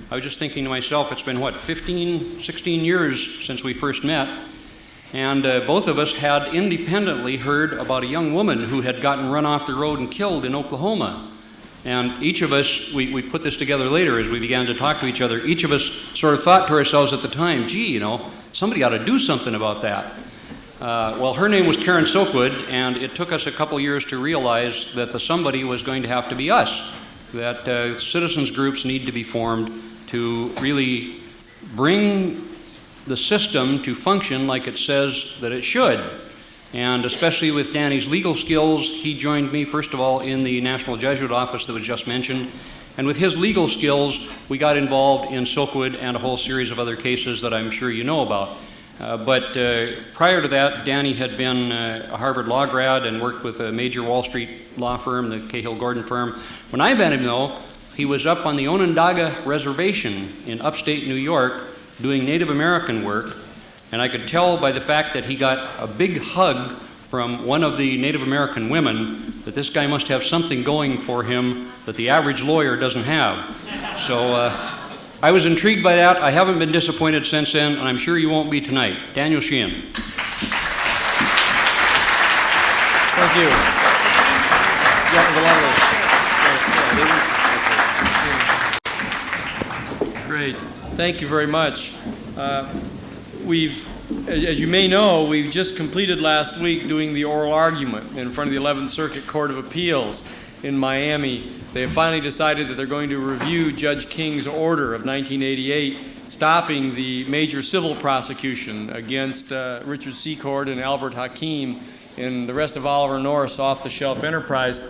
I was just thinking to myself, it's been, 15, 16 years since we first met, and both of us had independently heard about a young woman who had gotten run off the road and killed in Oklahoma. And each of us, we put this together later as we began to talk to each other, each of us sort of thought to ourselves at the time, gee, somebody ought to do something about that. Well, her name was Karen Soakwood, and it took us a couple years to realize that the somebody was going to have to be us, that citizens groups need to be formed to really bring the system to function like it says that it should. And especially with Danny's legal skills, he joined me, first of all, in the National Jesuit Office that was just mentioned. And with his legal skills, we got involved in Silkwood and a whole series of other cases that I'm sure you know about. But prior to that, Danny had been a Harvard law grad and worked with a major Wall Street law firm, the Cahill-Gordon firm. When I met him, though, he was up on the Onondaga Reservation in upstate New York doing Native American work. And I could tell by the fact that he got a big hug from one of the Native American women that this guy must have something going for him that the average lawyer doesn't have. So I was intrigued by that. I haven't been disappointed since then, and I'm sure you won't be tonight. Daniel Sheehan. Thank you. Great. Thank you very much. As you may know, we've just completed last week doing the oral argument in front of the 11th Circuit Court of Appeals in Miami. They have finally decided that they're going to review Judge King's order of 1988 stopping the major civil prosecution against Richard Secord and Albert Hakim and the rest of Oliver North's off-the-shelf enterprise.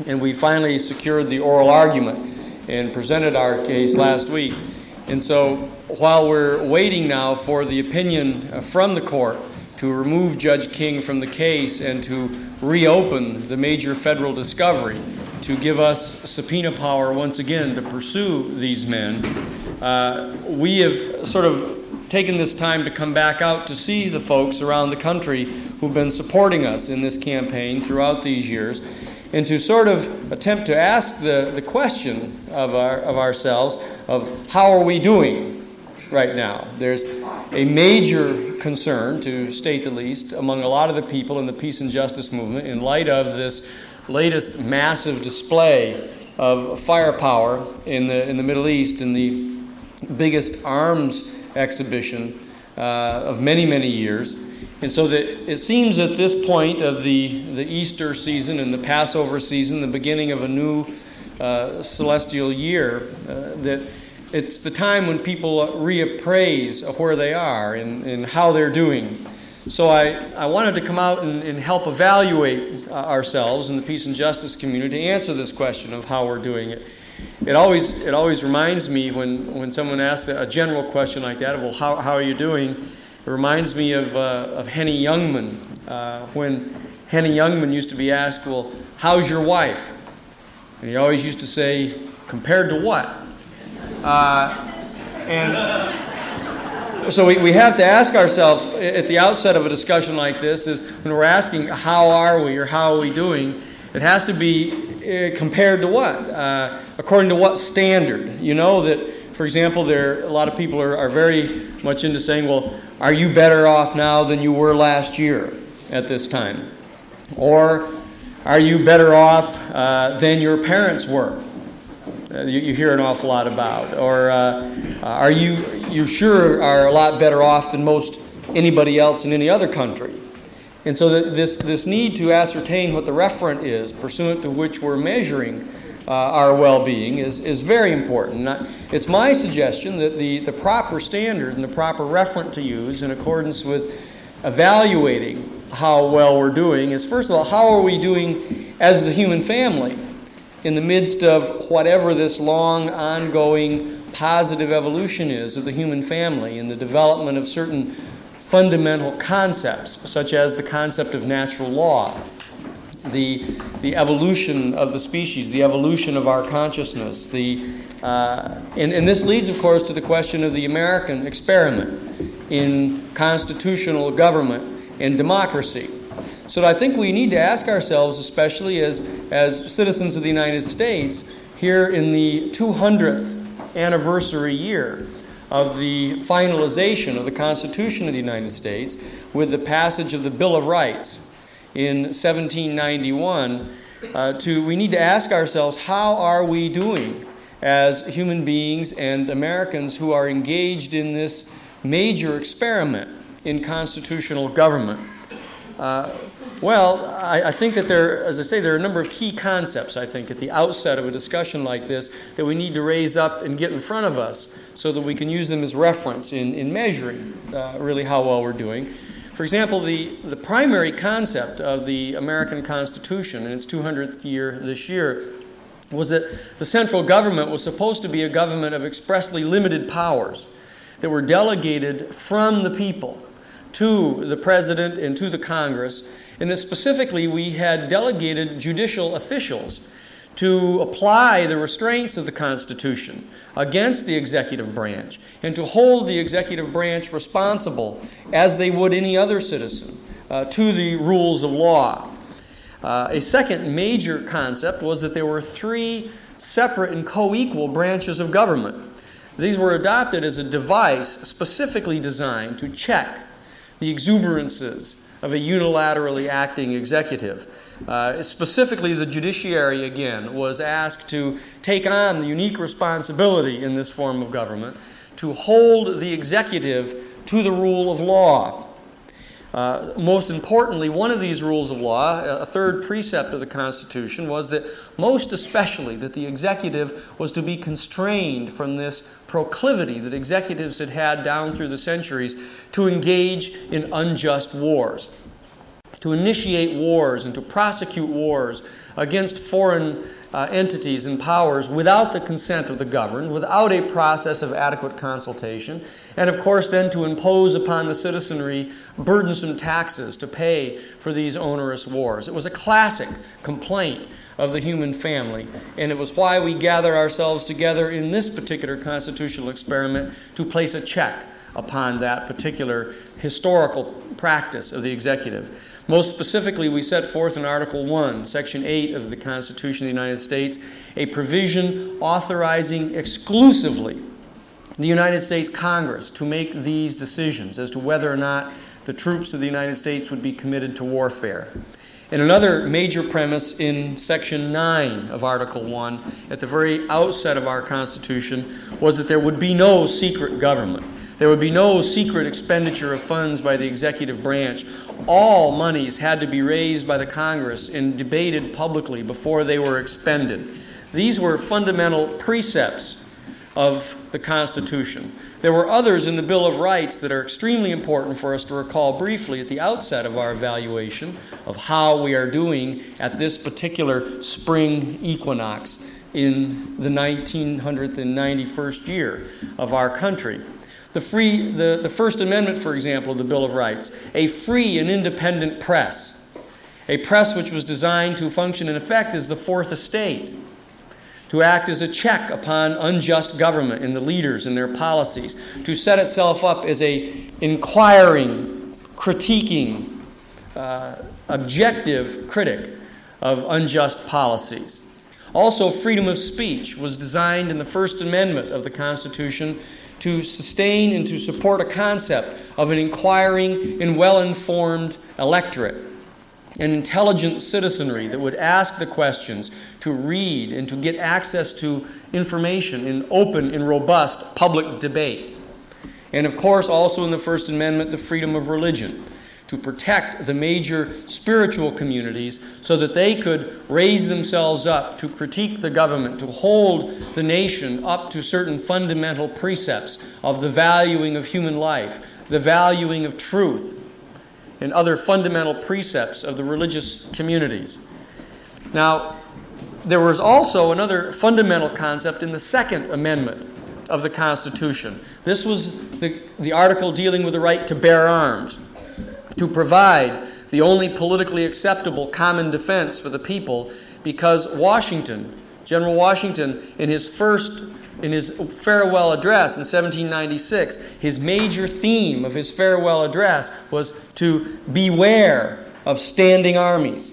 And we finally secured the oral argument and presented our case last week. And so while we're waiting now for the opinion from the court to remove Judge King from the case and to reopen the major federal discovery, to give us subpoena power once again to pursue these men, we have sort of taken this time to come back out to see the folks around the country who've been supporting us in this campaign throughout these years, and to sort of attempt to ask the question of ourselves of how are we doing right now. There's a major concern, to state the least, among a lot of the people in the peace and justice movement in light of this latest massive display of firepower in the Middle East, in the biggest arms exhibition of many, many years. And so that it seems at this point of the Easter season and the Passover season, the beginning of a new celestial year, that it's the time when people reappraise where they are and how they're doing. So I wanted to come out and help evaluate ourselves in the peace and justice community to answer this question of how we're doing it. It always reminds me when someone asks a general question like that, well, how are you doing? It reminds me of Henny Youngman, when Henny Youngman used to be asked, well, how's your wife? And he always used to say, compared to what? And so we have to ask ourselves at the outset of a discussion like this is when we're asking how are we or how are we doing, it has to be compared to what? According to what standard? You know that, for example, a lot of people are very much into saying, well, are you better off now than you were last year at this time? Or are you better off than your parents were? You hear an awful lot about. Or are you sure are a lot better off than most anybody else in any other country? And so this need to ascertain what the referent is, pursuant to which we're measuring our well-being, is very important. It's my suggestion that the proper standard and the proper referent to use in accordance with evaluating how well we're doing is, first of all, how are we doing as the human family in the midst of whatever this long, ongoing, positive evolution is of the human family and the development of certain fundamental concepts, such as the concept of natural law, the evolution of the species, the evolution of our consciousness. And this leads, of course, to the question of the American experiment in constitutional government and democracy. So I think we need to ask ourselves, especially as citizens of the United States, here in the 200th anniversary year of the finalization of the Constitution of the United States with the passage of the Bill of Rights in 1791, we need to ask ourselves, how are we doing as human beings and Americans who are engaged in this major experiment in constitutional government? I think that there are a number of key concepts, I think, at the outset of a discussion like this that we need to raise up and get in front of us so that we can use them as reference in measuring really how well we're doing. For example, the primary concept of the American Constitution in its 200th year this year was that the central government was supposed to be a government of expressly limited powers that were delegated from the people to the President and to the Congress, and that specifically we had delegated judicial officials to apply the restraints of the Constitution against the executive branch and to hold the executive branch responsible, as they would any other citizen, to the rules of law. A second major concept was that there were three separate and co-equal branches of government. These were adopted as a device specifically designed to check the exuberances of a unilaterally acting executive. Specifically, the judiciary, again, was asked to take on the unique responsibility in this form of government to hold the executive to the rule of law. Most importantly, one of these rules of law, a third precept of the Constitution, was that most especially that the executive was to be constrained from this proclivity that executives had had down through the centuries to engage in unjust wars, to initiate wars and to prosecute wars against foreign entities and powers without the consent of the governed, without a process of adequate consultation, and of course then to impose upon the citizenry burdensome taxes to pay for these onerous wars. It was a classic complaint of the human family, and it was why we gather ourselves together in this particular constitutional experiment to place a check upon that particular historical practice of the executive. Most specifically, we set forth in Article 1, Section 8 of the Constitution of the United States, a provision authorizing exclusively the United States Congress to make these decisions as to whether or not the troops of the United States would be committed to warfare. And another major premise in Section 9 of Article 1, at the very outset of our Constitution, was that there would be no secret government. There would be no secret expenditure of funds by the executive branch. All monies had to be raised by the Congress and debated publicly before they were expended. These were fundamental precepts of the Constitution. There were others in the Bill of Rights that are extremely important for us to recall briefly at the outset of our evaluation of how we are doing at this particular spring equinox in the 1991st year of our country. The First Amendment, for example, of the Bill of Rights, a free and independent press, a press which was designed to function in effect as the fourth estate, to act as a check upon unjust government and the leaders and their policies, to set itself up as a inquiring, critiquing, objective critic of unjust policies. Also, freedom of speech was designed in the First Amendment of the Constitution to sustain and to support a concept of an inquiring and well-informed electorate, an intelligent citizenry that would ask the questions, to read and to get access to information in open and robust public debate. And of course, also in the First Amendment, the freedom of religion, to protect the major spiritual communities so that they could raise themselves up to critique the government, to hold the nation up to certain fundamental precepts of the valuing of human life, the valuing of truth, and other fundamental precepts of the religious communities. Now, there was also another fundamental concept in the Second Amendment of the Constitution. This was the article dealing with the right to bear arms, to provide the only politically acceptable common defense for the people, because General Washington, in his farewell address in 1796, his major theme of his farewell address was to beware of standing armies,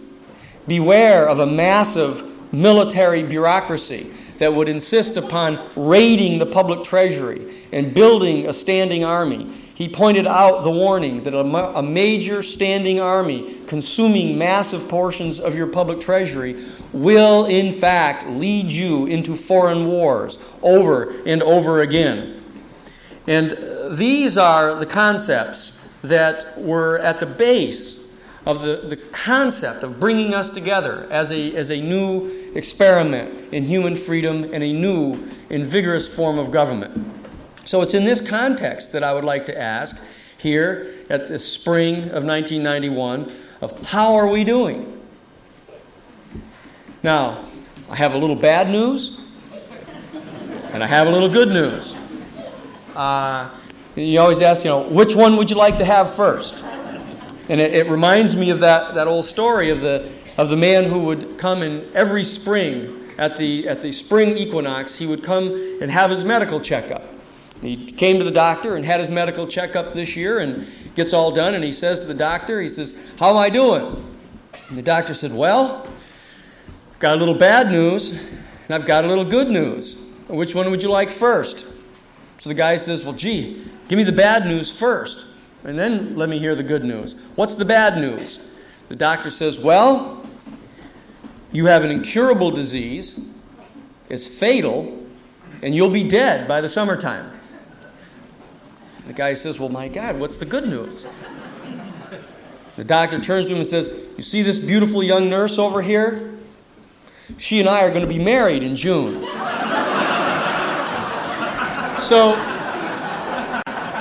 beware of a massive military bureaucracy that would insist upon raiding the public treasury and building a standing army. He pointed out the warning that a major standing army consuming massive portions of your public treasury will, in fact, lead you into foreign wars over and over again. And these are the concepts that were at the base of the concept of bringing us together as a new experiment in human freedom and a new and vigorous form of government. So it's in this context that I would like to ask here at the spring of 1991 of how are we doing? Now, I have a little bad news and I have a little good news. You always ask, which one would you like to have first? And it reminds me of that old story of the man who would come in every spring at the spring equinox. He would come and have his medical checkup. He came to the doctor and had his medical checkup this year and gets all done, and he says to the doctor, he says, "How am I doing?" And the doctor said, "Well, I've got a little bad news and I've got a little good news. Which one would you like first?" So the guy says, "Well, gee, give me the bad news first, and then let me hear the good news. What's the bad news?" The doctor says, "Well, you have an incurable disease, it's fatal, and you'll be dead by the summertime." The guy says, "Well, my God, what's the good news?" The doctor turns to him and says, "You see this beautiful young nurse over here? She and I are going to be married in June." So,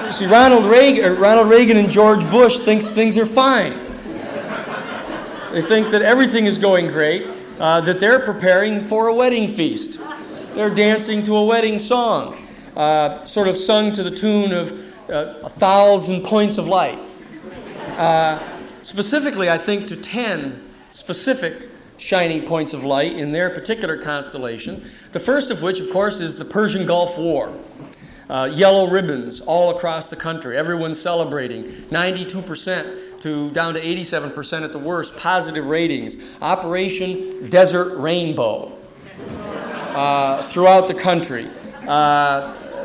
you see, Ronald Reagan and George Bush thinks things are fine. They think that everything is going great, that they're preparing for a wedding feast. They're dancing to a wedding song, sort of sung to the tune of 1,000 points of light. Specifically, I think, to 10 specific shining points of light in their particular constellation. The first of which, of course, is the Persian Gulf War. Yellow ribbons all across the country. Everyone's celebrating. 92% to down to 87% at the worst. Positive ratings. Operation Desert Rainbow throughout the country.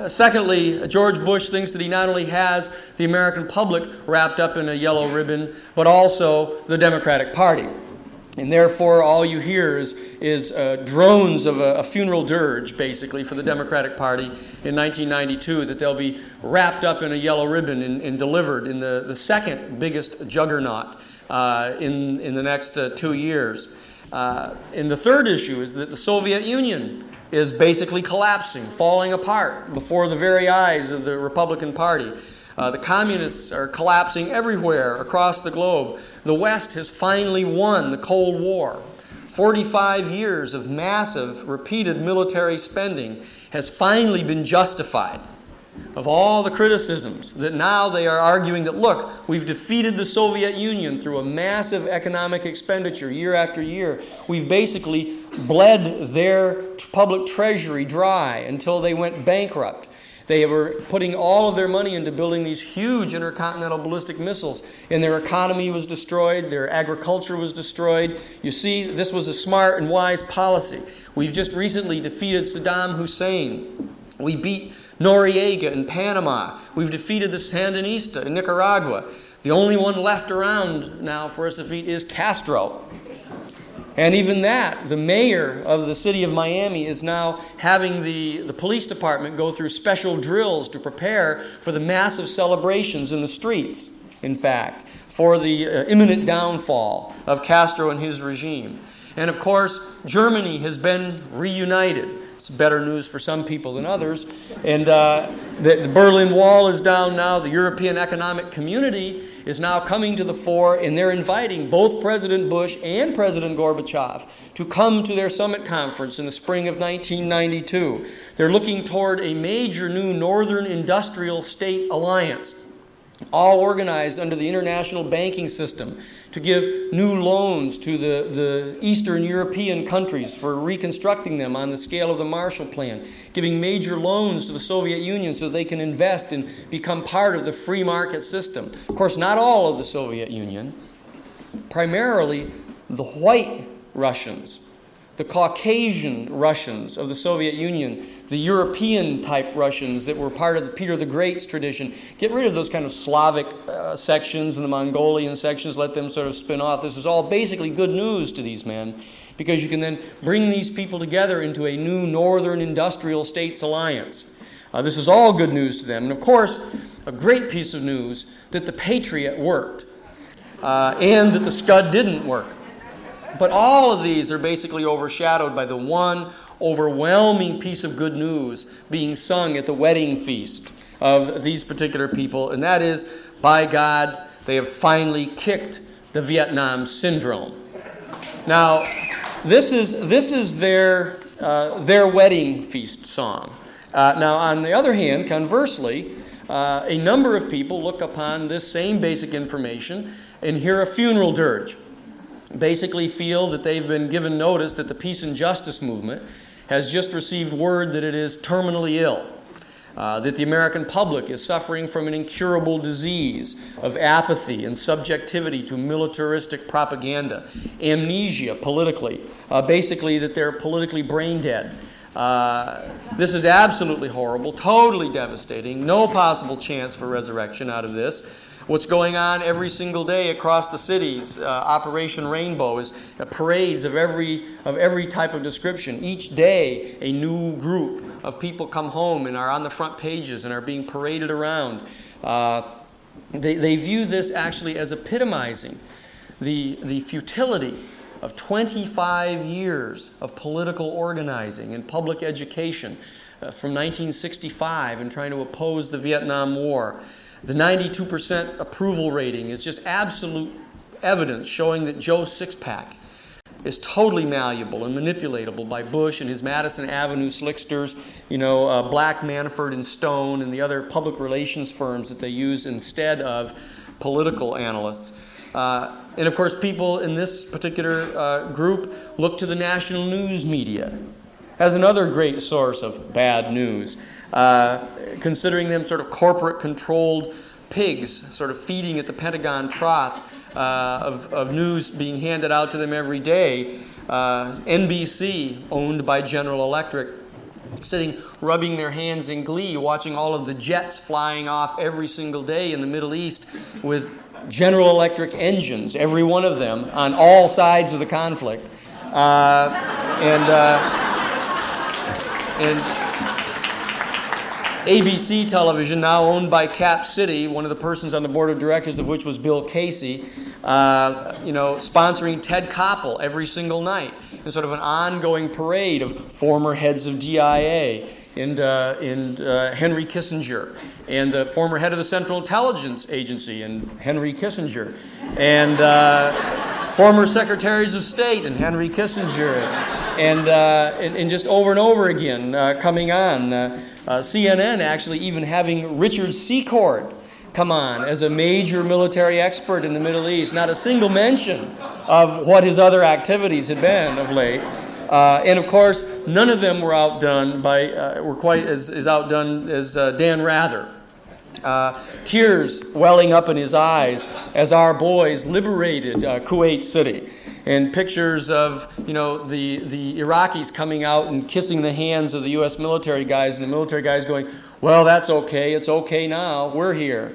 Secondly, George Bush thinks that he not only has the American public wrapped up in a yellow ribbon, but also the Democratic Party. And therefore, all you hear is drones of a funeral dirge, basically, for the Democratic Party in 1992, that they'll be wrapped up in a yellow ribbon and delivered in the second biggest juggernaut in the next 2 years. And the third issue is that the Soviet Union is basically collapsing, falling apart before the very eyes of the Republican Party. The communists are collapsing everywhere across the globe. The West has finally won the Cold War. 45 years of massive, repeated military spending has finally been justified. Of all the criticisms that now they are arguing that, look, we've defeated the Soviet Union through a massive economic expenditure year after year. We've basically bled their public treasury dry until they went bankrupt. They were putting all of their money into building these huge intercontinental ballistic missiles, and their economy was destroyed, their agriculture was destroyed. You see, this was a smart and wise policy. We've just recently defeated Saddam Hussein. We beat Noriega in Panama. We've defeated the Sandinista in Nicaragua. The only one left around now for us to defeat is Castro. And even that, the mayor of the city of Miami is now having the police department go through special drills to prepare for the massive celebrations in the streets, in fact, for the imminent downfall of Castro and his regime. And of course, Germany has been reunited. It's better news for some people than others. And the Berlin Wall is down now. The European Economic Community is now coming to the fore, and they're inviting both President Bush and President Gorbachev to come to their summit conference in the spring of 1992. They're looking toward a major new Northern Industrial State Alliance, all organized under the international banking system, to give new loans to the Eastern European countries for reconstructing them on the scale of the Marshall Plan, giving major loans to the Soviet Union so they can invest and become part of the free market system. Of course, not all of the Soviet Union, primarily the white Russians, the Caucasian Russians of the Soviet Union, the European-type Russians that were part of the Peter the Great's tradition. Get rid of those kind of Slavic sections and the Mongolian sections, let them sort of spin off. This is all basically good news to these men, because you can then bring these people together into a new Northern Industrial States Alliance. This is all good news to them. And of course, a great piece of news that the Patriot worked and that the Scud didn't work. But all of these are basically overshadowed by the one overwhelming piece of good news being sung at the wedding feast of these particular people, and that is, by God, they have finally kicked the Vietnam syndrome. Now, this is their wedding feast song. Now, on the other hand, conversely, a number of people look upon this same basic information and hear a funeral dirge. Basically feel that they've been given notice that the peace and justice movement has just received word that it is terminally ill, that the American public is suffering from an incurable disease of apathy and subjectivity to militaristic propaganda, amnesia politically, basically that they're politically brain dead. This is absolutely horrible, totally devastating, no possible chance for resurrection out of this. What's going on every single day across the cities, Operation Rainbow, is parades of every type of description. Each day, a new group of people come home and are on the front pages and are being paraded around. They view this actually as epitomizing the futility of 25 years of political organizing and public education from 1965 and trying to oppose the Vietnam War. The 92% approval rating is just absolute evidence showing that Joe Sixpack is totally malleable and manipulatable by Bush and his Madison Avenue slicksters, Black, Manafort, and Stone, and the other public relations firms that they use instead of political analysts. And of course, people in this particular group look to the national news media as another great source of bad news. Considering them sort of corporate-controlled pigs, sort of feeding at the Pentagon trough of news being handed out to them every day. NBC, owned by General Electric, sitting rubbing their hands in glee, watching all of the jets flying off every single day in the Middle East with General Electric engines, every one of them, on all sides of the conflict. And ABC television, now owned by Cap City, one of the persons on the board of directors of which was Bill Casey, sponsoring Ted Koppel every single night in sort of an ongoing parade of former heads of DIA and Henry Kissinger, and the former head of the Central Intelligence Agency and Henry Kissinger, and former secretaries of state and Henry Kissinger, and just over and over again coming on. CNN actually even having Richard Secord come on as a major military expert in the Middle East. Not a single mention of what his other activities had been of late. And of course, none of them were outdone were quite as outdone as Dan Rather. Tears welling up in his eyes as our boys liberated Kuwait City, and pictures of the Iraqis coming out and kissing the hands of the U.S. military guys, and the military guys going, "Well, that's okay. It's okay now. We're here."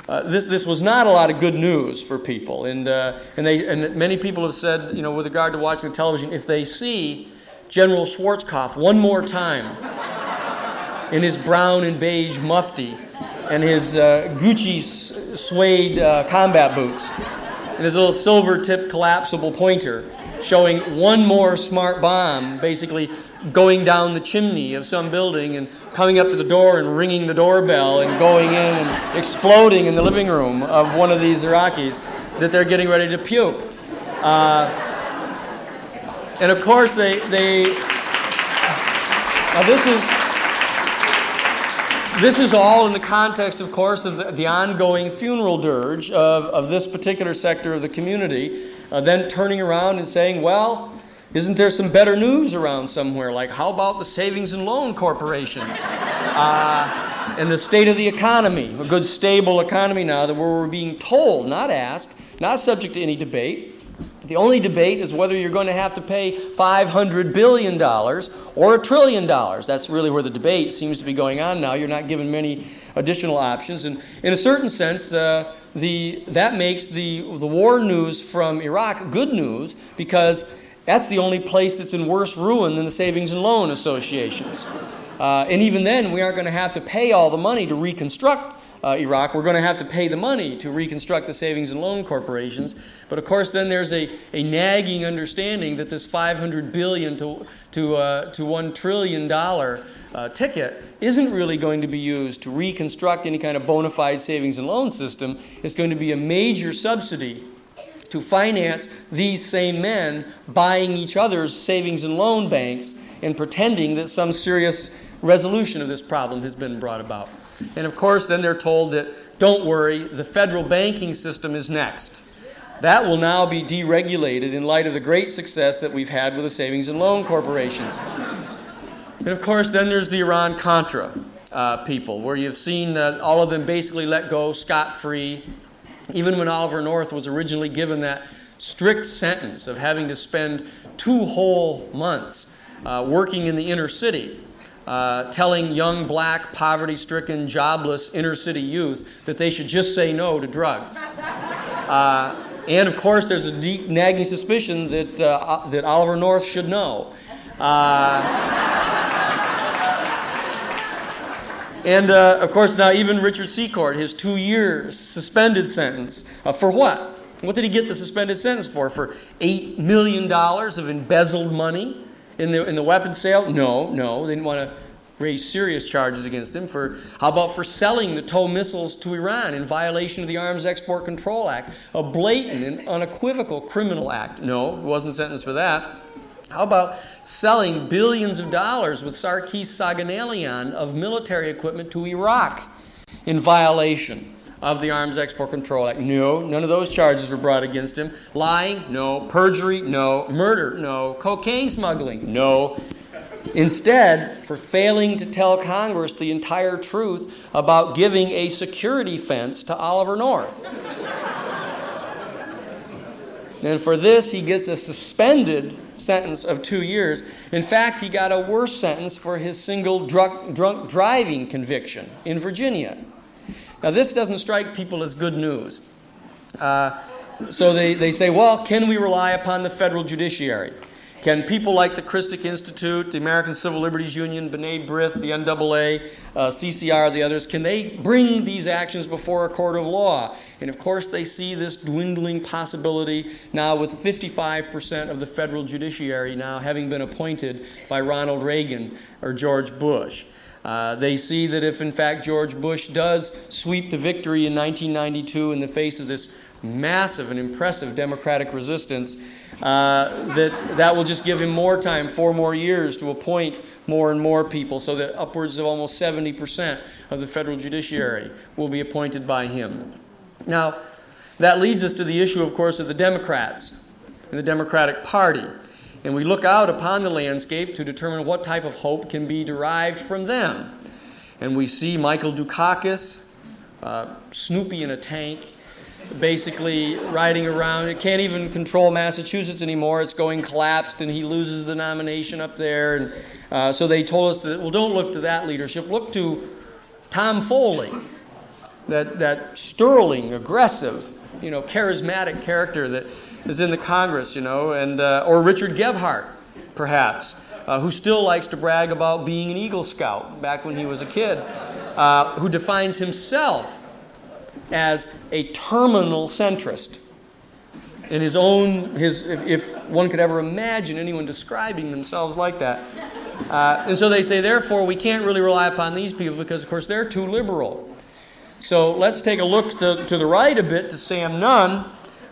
This was not a lot of good news for people, and many people have said, with regard to watching the television, if they see General Schwarzkopf one more time in his brown and beige mufti and his Gucci suede combat boots and his little silver-tipped collapsible pointer, showing one more smart bomb basically going down the chimney of some building and coming up to the door and ringing the doorbell and going in and exploding in the living room of one of these Iraqis, that they're getting ready to puke. And of course now this is all in the context, of course, of the ongoing funeral dirge of this particular sector of the community, then turning around and saying, well, isn't there some better news around somewhere? Like, how about the savings and loan corporations? And the state of the economy, a good stable economy now that we're being told, not asked, not subject to any debate, The only debate is whether you're going to have to pay $500 billion or $1 trillion. That's really where the debate seems to be going on now. You're not given many additional options. And in a certain sense, that makes the war news from Iraq good news, because that's the only place that's in worse ruin than the savings and loan associations. And even then, we aren't going to have to pay all the money to reconstruct Iraq. We're going to have to pay the money to reconstruct the savings and loan corporations. But of course, then there's a nagging understanding that this $500 billion to $1 trillion ticket isn't really going to be used to reconstruct any kind of bona fide savings and loan system. It's going to be a major subsidy to finance these same men buying each other's savings and loan banks and pretending that some serious resolution of this problem has been brought about. And of course, then they're told that, don't worry, the federal banking system is next. That will now be deregulated in light of the great success that we've had with the savings and loan corporations. And of course, then there's the Iran-Contra people, where you've seen all of them basically let go scot-free, even when Oliver North was originally given that strict sentence of having to spend 2 whole months working in the inner city, telling young, black, poverty-stricken, jobless inner-city youth that they should just say no to drugs. And, of course, there's a deep, nagging suspicion that Oliver North should know. And, of course, now even Richard Secord, his 2-year suspended sentence, for what? What did he get the suspended sentence for? For $8 million of embezzled money in the weapons sale? No, they didn't want to raise serious charges against him. How about for selling the TOW missiles to Iran in violation of the Arms Export Control Act, a blatant and unequivocal criminal act? No, he wasn't sentenced for that. How about selling billions of dollars with Sarkis Saganalian of military equipment to Iraq in violation of the Arms Export Control Act? No, none of those charges were brought against him. Lying? No. Perjury? No. Murder? No. Cocaine smuggling? No. Instead, for failing to tell Congress the entire truth about giving a security fence to Oliver North. And for this, he gets a suspended sentence of 2 years. In fact, he got a worse sentence for his single drunk driving conviction in Virginia. Now, this doesn't strike people as good news. So they say, well, can we rely upon the federal judiciary? Can people like the Christic Institute, the American Civil Liberties Union, B'nai B'rith, the NAA, CCR, the others, can they bring these actions before a court of law? And of course they see this dwindling possibility now with 55% of the federal judiciary now having been appointed by Ronald Reagan or George Bush. They see that if in fact George Bush does sweep to victory in 1992 in the face of this massive and impressive democratic resistance, that will just give him more time, 4 more years, to appoint more and more people, so that upwards of almost 70% of the federal judiciary will be appointed by him. Now, that leads us to the issue, of course, of the Democrats and the Democratic Party. And we look out upon the landscape to determine what type of hope can be derived from them. And we see Michael Dukakis, Snoopy in a tank, basically riding around. It can't even control Massachusetts anymore. It's going collapsed, and he loses the nomination up there. And so they told us that, well, don't look to that leadership. Look to Tom Foley, that sterling, aggressive, charismatic character that is in the Congress, and or Richard Gebhardt, perhaps, who still likes to brag about being an Eagle Scout back when he was a kid, who defines himself as a terminal centrist. In if one could ever imagine anyone describing themselves like that. And so they say, therefore, we can't really rely upon these people because, of course, they're too liberal. So let's take a look to the right a bit to Sam Nunn,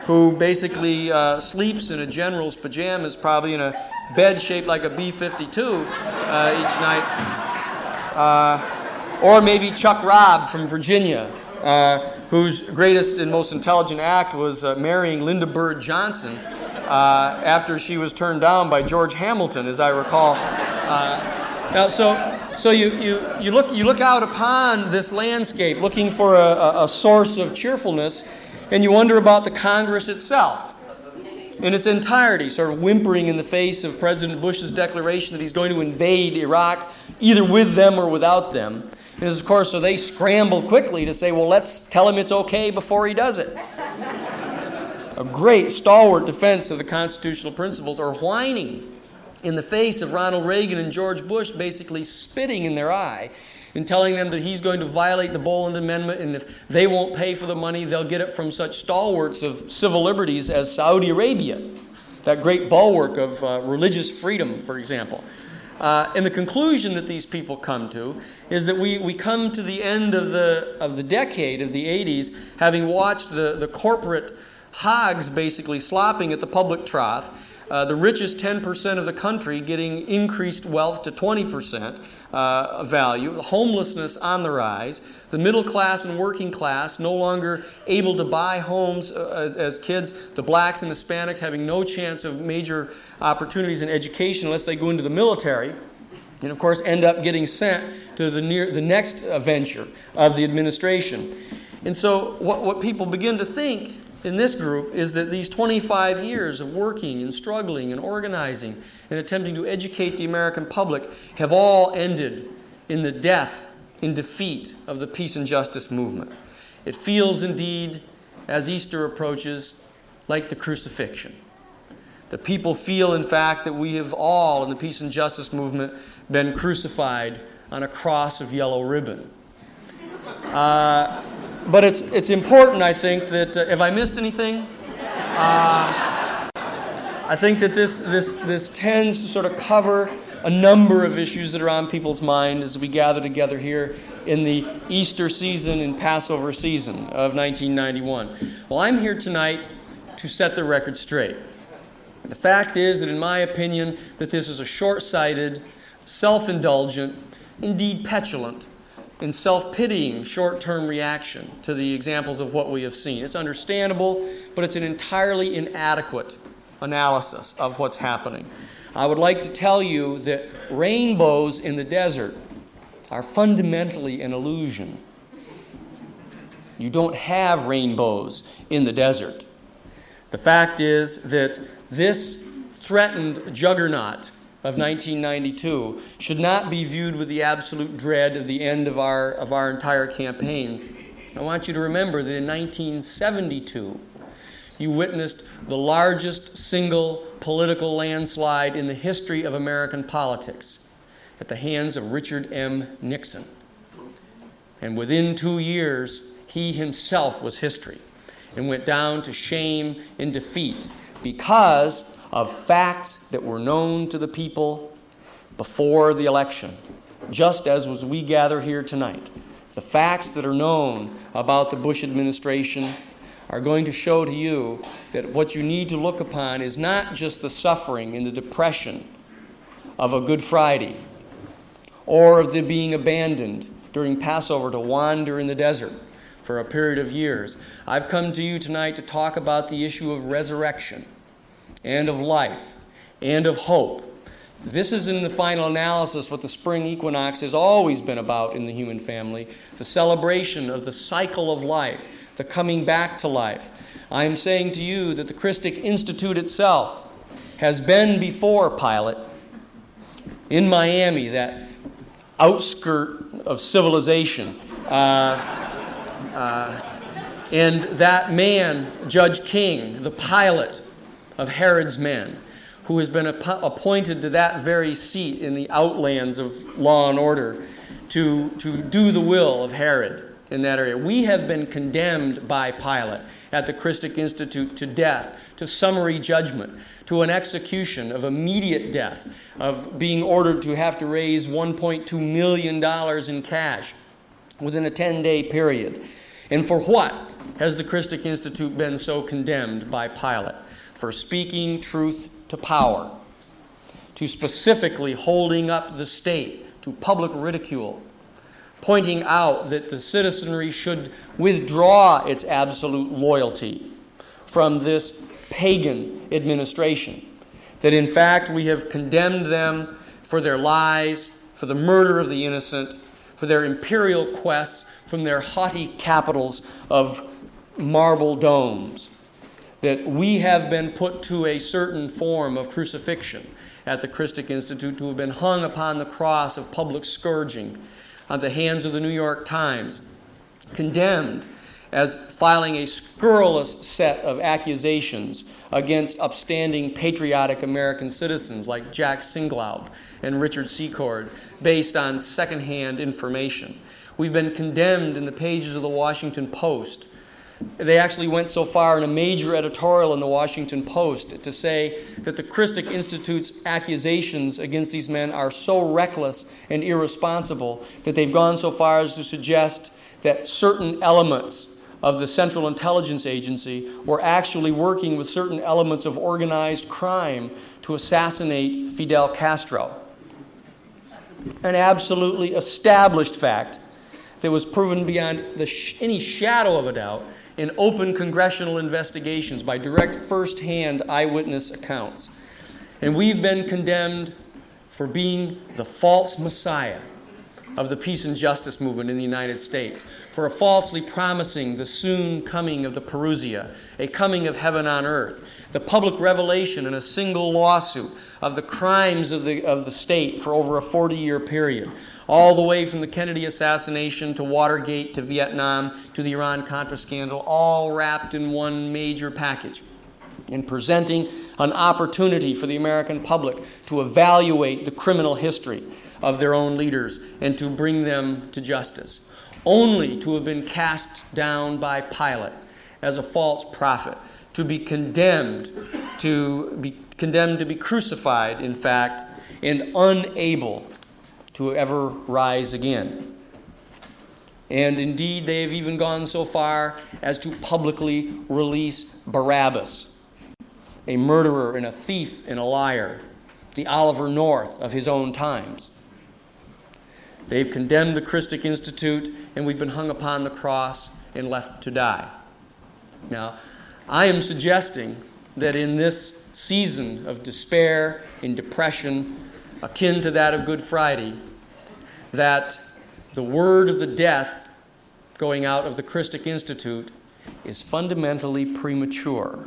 who basically sleeps in a general's pajamas, probably in a bed shaped like a B-52 each night. Or maybe Chuck Robb from Virginia, whose greatest and most intelligent act was marrying Linda Bird Johnson after she was turned down by George Hamilton, as I recall. Now, so you look out upon this landscape looking for a source of cheerfulness, and you wonder about the Congress itself. in its entirety, sort of whimpering in the face of President Bush's declaration that he's going to invade Iraq either with them or without them. And of course, so they scrambled quickly to say, well, let's tell him it's okay before he does it. A great stalwart defense of the constitutional principles, or whining in the face of Ronald Reagan and George Bush, basically spitting in their eye and telling them that he's going to violate the Boland Amendment, and if they won't pay for the money, they'll get it from such stalwarts of civil liberties as Saudi Arabia, that great bulwark of religious freedom, for example. And the conclusion that these people come to is that we come to the end of the decade of the 80s, having watched the corporate hogs basically slopping at the public trough, the richest 10% of the country getting increased wealth to 20% value, homelessness on the rise, the middle class and working class no longer able to buy homes as kids, the blacks and Hispanics having no chance of major opportunities in education unless they go into the military, and of course end up getting sent to the next venture of the administration. And so what people begin to think in this group is that these 25 years of working and struggling and organizing and attempting to educate the American public have all ended in the death, in defeat of the peace and justice movement. It feels indeed, as Easter approaches, like the crucifixion. The people feel, in fact, that we have all, in the peace and justice movement, been crucified on a cross of yellow ribbon. But it's important, I think, that have I missed anything? I think that this tends to sort of cover a number of issues that are on people's mind as we gather together here in the Easter season and Passover season of 1991. Well, I'm here tonight to set the record straight. The fact is that, in my opinion, that this is a short-sighted, self-indulgent, indeed petulant, and self-pitying short-term reaction to the examples of what we have seen. It's understandable, but it's an entirely inadequate analysis of what's happening. I would like to tell you that rainbows in the desert are fundamentally an illusion. You don't have rainbows in the desert. The fact is that this threatened juggernaut of 1992 should not be viewed with the absolute dread of the end of our entire campaign. I want you to remember that in 1972, you witnessed the largest single political landslide in the history of American politics at the hands of Richard M. Nixon. And within 2 years, he himself was history and went down to shame and defeat because of facts that were known to the people before the election, just as we gather here tonight. The facts that are known about the Bush administration are going to show to you that what you need to look upon is not just the suffering and the depression of a Good Friday or of the being abandoned during Passover to wander in the desert for a period of years. I've come to you tonight to talk about the issue of resurrection and of life, and of hope. This is, in the final analysis, what the spring equinox has always been about in the human family, the celebration of the cycle of life, the coming back to life. I am saying to you that the Christic Institute itself has been before Pilate in Miami, that outskirt of civilization. And that man, Judge King, the Pilate of Herod's men, who has been appointed to that very seat in the outlands of law and order to do the will of Herod in that area. We have been condemned by Pilate at the Christic Institute to death, to summary judgment, to an execution of immediate death, of being ordered to have to raise $1.2 million in cash within a 10-day period. And for what has the Christic Institute been so condemned by Pilate? For speaking truth to power, to specifically holding up the state to public ridicule, pointing out that the citizenry should withdraw its absolute loyalty from this pagan administration, that in fact we have condemned them for their lies, for the murder of the innocent, for their imperial quests from their haughty capitals of marble domes. that we have been put to a certain form of crucifixion at the Christic Institute, to have been hung upon the cross of public scourging at the hands of the New York Times, condemned as filing a scurrilous set of accusations against upstanding patriotic American citizens like Jack Singlaub and Richard Secord based on secondhand information. We've been condemned in the pages of the Washington Post. They actually went so far in a major editorial in the Washington Post to say that the Christic Institute's accusations against these men are so reckless and irresponsible that they've gone so far as to suggest that certain elements of the Central Intelligence Agency were actually working with certain elements of organized crime to assassinate Fidel Castro. An absolutely established fact that was proven beyond any shadow of a doubt in open congressional investigations by direct first-hand eyewitness accounts. And we've been condemned for being the false messiah of the peace and justice movement in the United States, for falsely promising the soon coming of the Parousia, a coming of heaven on earth, the public revelation in a single lawsuit of the crimes of the state for over a 40-year period, all the way from the Kennedy assassination to Watergate to Vietnam to the Iran-Contra scandal, all wrapped in one major package, and presenting an opportunity for the American public to evaluate the criminal history of their own leaders and to bring them to justice, only to have been cast down by Pilate as a false prophet, to be condemned to be crucified, in fact, and unable to ever rise again. And indeed, they have even gone so far as to publicly release Barabbas, a murderer and a thief and a liar, the Oliver North of his own times. They've condemned the Christic Institute, and we've been hung upon the cross and left to die. Now, I am suggesting that in this season of despair and depression, akin to that of Good Friday, that the word of the death going out of the Christic Institute is fundamentally premature.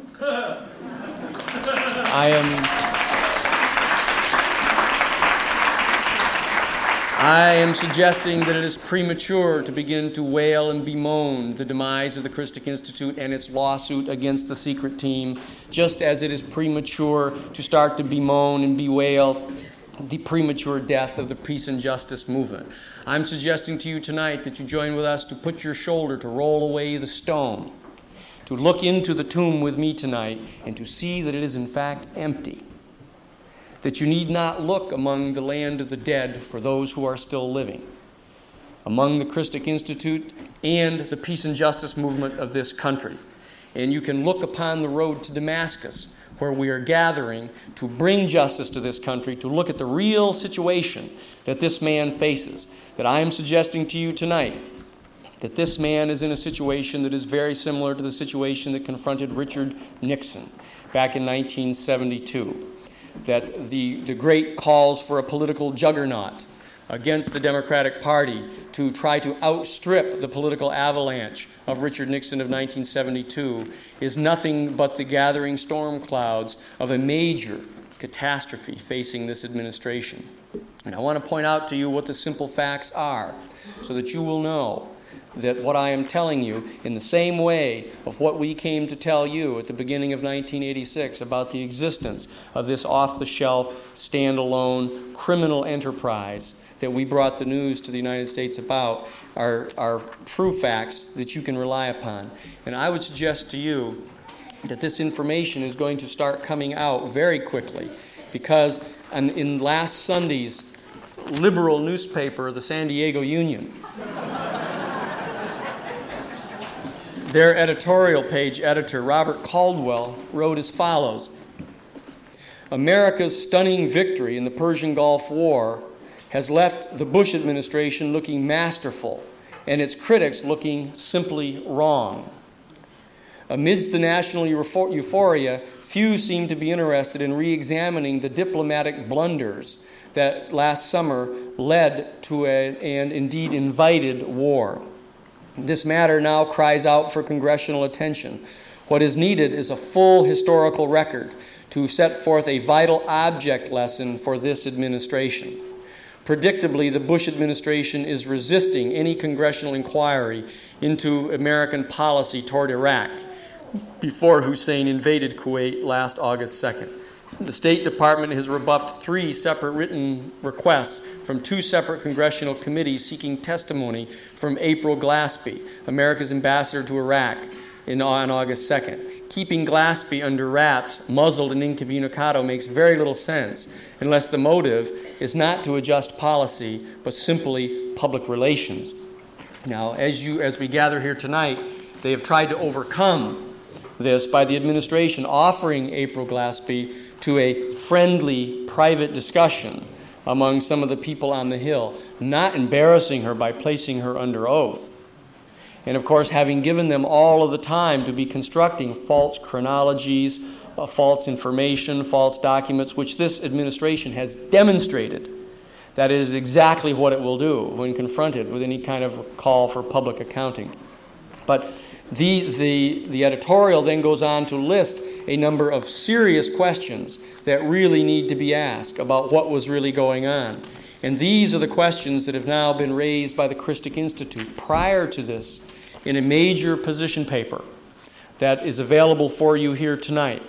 I am suggesting that it is premature to begin to wail and bemoan the demise of the Christic Institute and its lawsuit against the secret team, just as it is premature to start to bemoan and bewail the premature death of the peace and justice movement. I'm suggesting to you tonight that you join with us to put your shoulder to roll away the stone, to look into the tomb with me tonight and to see that it is in fact empty, that you need not look among the land of the dead for those who are still living, among the Christic Institute and the peace and justice movement of this country. And you can look upon the road to Damascus, where we are gathering to bring justice to this country, to look at the real situation that this man faces, that I am suggesting to you tonight that this man is in a situation that is very similar to the situation that confronted Richard Nixon back in 1972. That the great calls for a political juggernaut against the Democratic Party to try to outstrip the political avalanche of Richard Nixon of 1972 is nothing but the gathering storm clouds of a major catastrophe facing this administration. And I want to point out to you what the simple facts are so that you will know that what I am telling you, in the same way of what we came to tell you at the beginning of 1986 about the existence of this off-the-shelf, standalone criminal enterprise that we brought the news to the United States about, are true facts that you can rely upon. And I would suggest to you that this information is going to start coming out very quickly, because in last Sunday's liberal newspaper, the San Diego Union, their editorial page editor, Robert Caldwell, wrote as follows: America's stunning victory in the Persian Gulf War has left the Bush administration looking masterful and its critics looking simply wrong. Amidst the national euphoria, few seem to be interested in re-examining the diplomatic blunders that last summer led to and indeed invited war. This matter now cries out for congressional attention. What is needed is a full historical record to set forth a vital object lesson for this administration. Predictably, the Bush administration is resisting any congressional inquiry into American policy toward Iraq before Hussein invaded Kuwait last August 2nd. The State Department has rebuffed 3 separate written requests from 2 separate congressional committees seeking testimony from April Glaspie, America's ambassador to Iraq, on August 2nd. Keeping Glaspie under wraps, muzzled and incommunicado, makes very little sense unless the motive is not to adjust policy, but simply public relations. Now, as we gather here tonight, they have tried to overcome this by the administration offering April Glaspie to a friendly, private discussion among some of the people on the Hill, not embarrassing her by placing her under oath. And of course, having given them all of the time to be constructing false chronologies, false information, false documents, which this administration has demonstrated that is exactly what it will do when confronted with any kind of call for public accounting. But the editorial then goes on to list a number of serious questions that really need to be asked about what was really going on. And these are the questions that have now been raised by the Christic Institute prior to this in a major position paper that is available for you here tonight.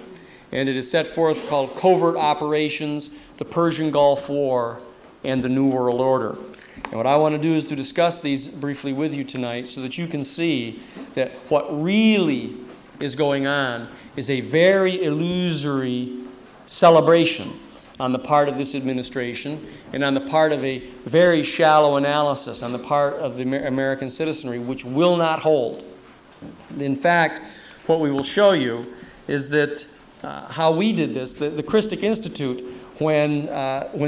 And it is set forth called Covert Operations, the Persian Gulf War, and the New World Order. And what I want to do is to discuss these briefly with you tonight so that you can see that what really is going on is a very illusory celebration on the part of this administration and on the part of a very shallow analysis on the part of the American citizenry, which will not hold. In fact, what we will show you is that how we did this. The Christic Institute, when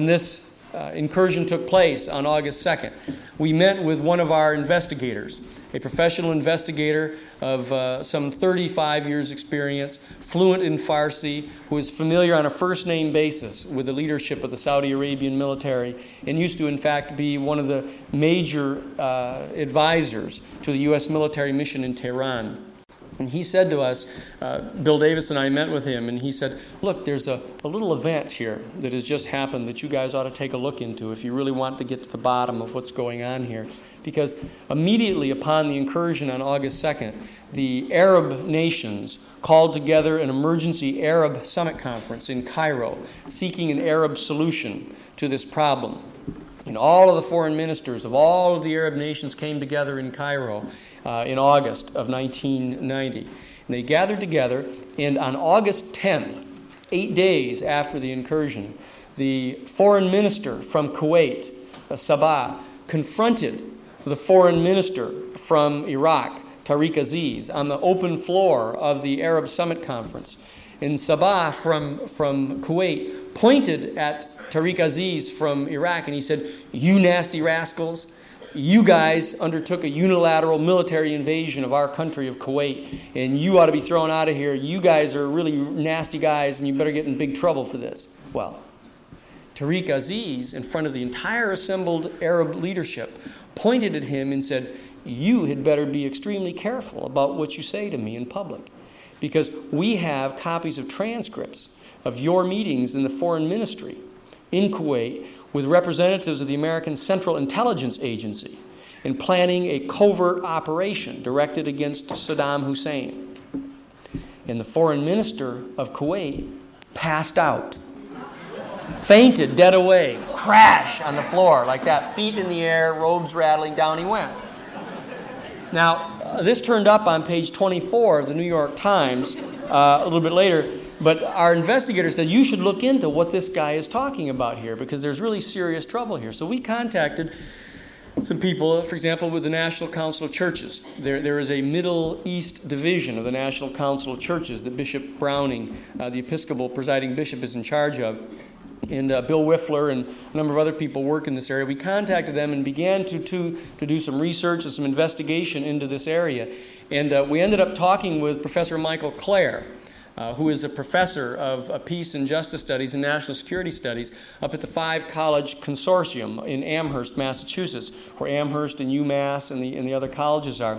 this incursion took place on August 2nd, we met with one of our investigators, a professional investigator of some 35 years' experience, fluent in Farsi, who is familiar on a first-name basis with the leadership of the Saudi Arabian military, and used to, in fact, be one of the major advisors to the U.S. military mission in Tehran. And he said to us, Bill Davis and I met with him, and he said, look, there's a little event here that has just happened that you guys ought to take a look into if you really want to get to the bottom of what's going on here. Because immediately upon the incursion on August 2nd, the Arab nations called together an emergency Arab summit conference in Cairo, seeking an Arab solution to this problem. And all of the foreign ministers of all of the Arab nations came together in Cairo in August of 1990. And they gathered together, and on August 10th, 8 days after the incursion, the foreign minister from Kuwait, Sabah, confronted the foreign minister from Iraq, Tariq Aziz, on the open floor of the Arab Summit Conference. And Sabah from Kuwait pointed at Tariq Aziz from Iraq, and he said, "You nasty rascals, you guys undertook a unilateral military invasion of our country of Kuwait, and you ought to be thrown out of here. You guys are really nasty guys, and you better get in big trouble for this." Well, Tariq Aziz, in front of the entire assembled Arab leadership, pointed at him and said, "You had better be extremely careful about what you say to me in public, because we have copies of transcripts of your meetings in the foreign ministry in Kuwait with representatives of the American Central Intelligence Agency in planning a covert operation directed against Saddam Hussein." And the foreign minister of Kuwait passed out, fainted dead away, crash on the floor like that, feet in the air, robes rattling, down he went. Now, this turned up on page 24 of the New York Times a little bit later, but our investigator said, you should look into what this guy is talking about here, because there's really serious trouble here. So we contacted some people, for example, with the National Council of Churches. There is a Middle East division of the National Council of Churches that Bishop Browning, the Episcopal presiding bishop, is in charge of. And Bill Wiffler and a number of other people work in this area. We contacted them and began to do some research and some investigation into this area. And we ended up talking with Professor Michael Clare, who is a professor of peace and justice studies and national security studies up at the 5-college consortium in Amherst, Massachusetts, where Amherst and UMass and the other colleges are.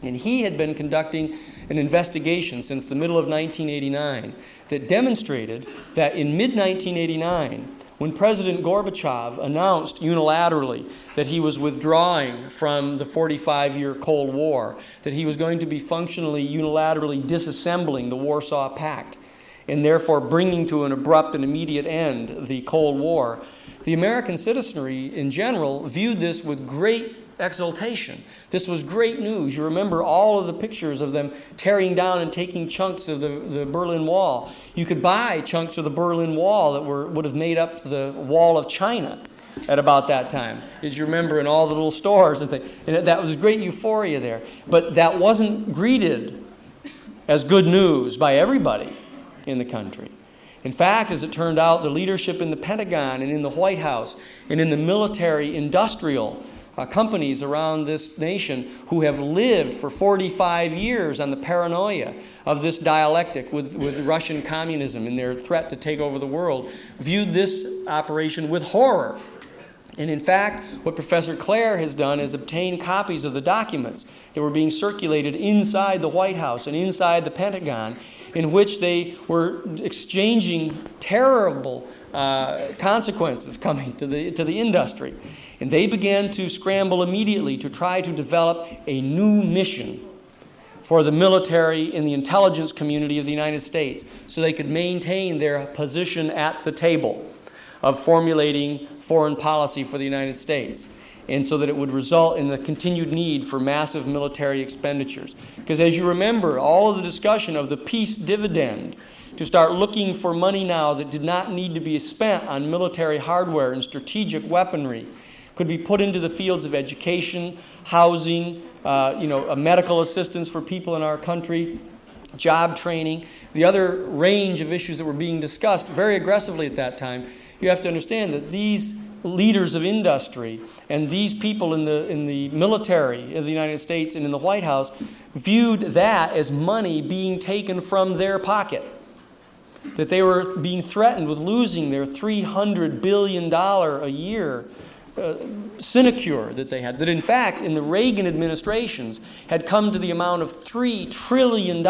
And he had been conducting an investigation since the middle of 1989 that demonstrated that in mid-1989, when President Gorbachev announced unilaterally that he was withdrawing from the 45-year Cold War, that he was going to be functionally, unilaterally disassembling the Warsaw Pact, and therefore bringing to an abrupt and immediate end the Cold War, the American citizenry in general viewed this with great exultation. This was great news. You remember all of the pictures of them tearing down and taking chunks of the Berlin Wall. You could buy chunks of the Berlin Wall that would have made up the Wall of China at about that time, as you remember, in all the little stores and things. And that was great euphoria there. But that wasn't greeted as good news by everybody in the country. In fact, as it turned out, the leadership in the Pentagon and in the White House and in the military industrial companies around this nation who have lived for 45 years on the paranoia of this dialectic with Russian communism and their threat to take over the world, viewed this operation with horror. And in fact, what Professor Clare has done is obtain copies of the documents that were being circulated inside the White House and inside the Pentagon, in which they were exchanging terrible consequences coming to the industry. And they began to scramble immediately to try to develop a new mission for the military and the intelligence community of the United States so they could maintain their position at the table of formulating foreign policy for the United States, and so that it would result in the continued need for massive military expenditures. Because as you remember, all of the discussion of the peace dividend, to start looking for money now that did not need to be spent on military hardware and strategic weaponry, could be put into the fields of education, housing, a medical assistance for people in our country, job training, the other range of issues that were being discussed very aggressively at that time. You have to understand that these leaders of industry and these people in the military of the United States and in the White House viewed that as money being taken from their pocket, that they were being threatened with losing their $300 billion a year sinecure that they had, that in fact in the Reagan administrations had come to the amount of $3 trillion.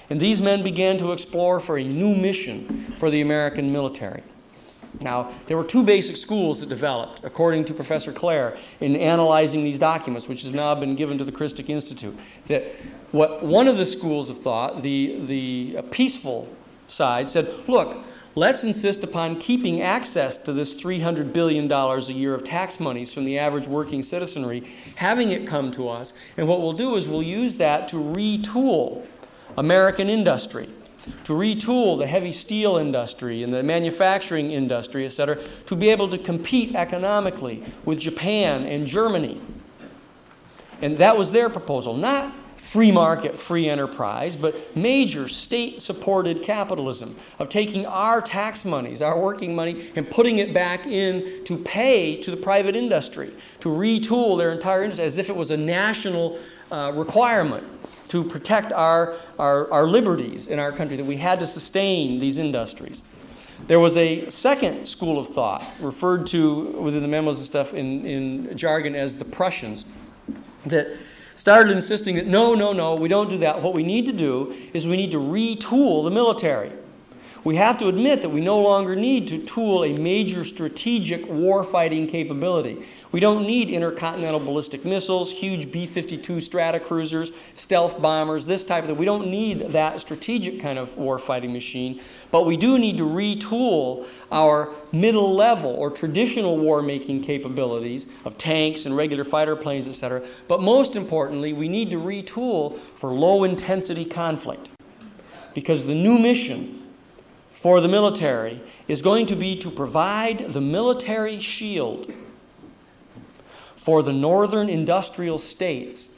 And these men began to explore for a new mission for the American military. Now, there were two basic schools that developed, according to Professor Clare, in analyzing these documents, which has now been given to the Christic Institute. That what one of the schools of thought, the peaceful side, said, look, let's insist upon keeping access to this $300 billion a year of tax monies from the average working citizenry, having it come to us, and what we'll do is we'll use that to retool American industry, to retool the heavy steel industry and the manufacturing industry, etc., to be able to compete economically with Japan and Germany. And that was their proposal. Not free market, free enterprise, but major state-supported capitalism of taking our tax monies, our working money, and putting it back in to pay to the private industry, to retool their entire industry as if it was a national requirement to protect our liberties in our country, that we had to sustain these industries. There was a second school of thought, referred to within the memos and stuff in jargon as the Prussians, that started insisting that no, we don't do that. What we need to do is we need to retool the military. We have to admit that we no longer need to tool a major strategic war-fighting capability. We don't need intercontinental ballistic missiles, huge B-52 Stratocruisers, stealth bombers, this type of thing. We don't need that strategic kind of war-fighting machine, but we do need to retool our middle-level or traditional war-making capabilities of tanks and regular fighter planes, etc. But most importantly, we need to retool for low-intensity conflict, because the new mission for the military is going to be to provide the military shield for the northern industrial states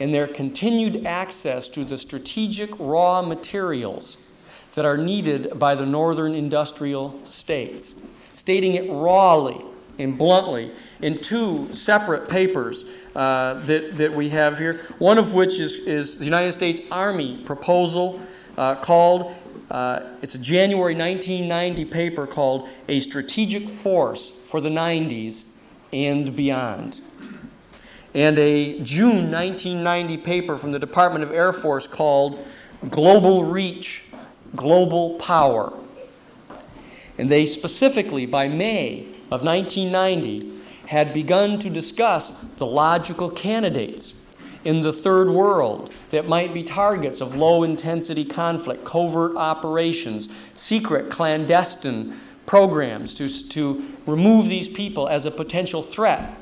and their continued access to the strategic raw materials that are needed by the northern industrial states, stating it rawly and bluntly in two separate papers that we have here, one of which is the United States Army proposal called it's a January 1990 paper called A Strategic Force for the 90s and Beyond. and a June 1990 paper from the Department of Air Force called Global Reach, Global Power. And they specifically, by May of 1990, had begun to discuss the logical candidates in the third world that might be targets of low-intensity conflict, covert operations, secret, clandestine programs to remove these people as a potential threat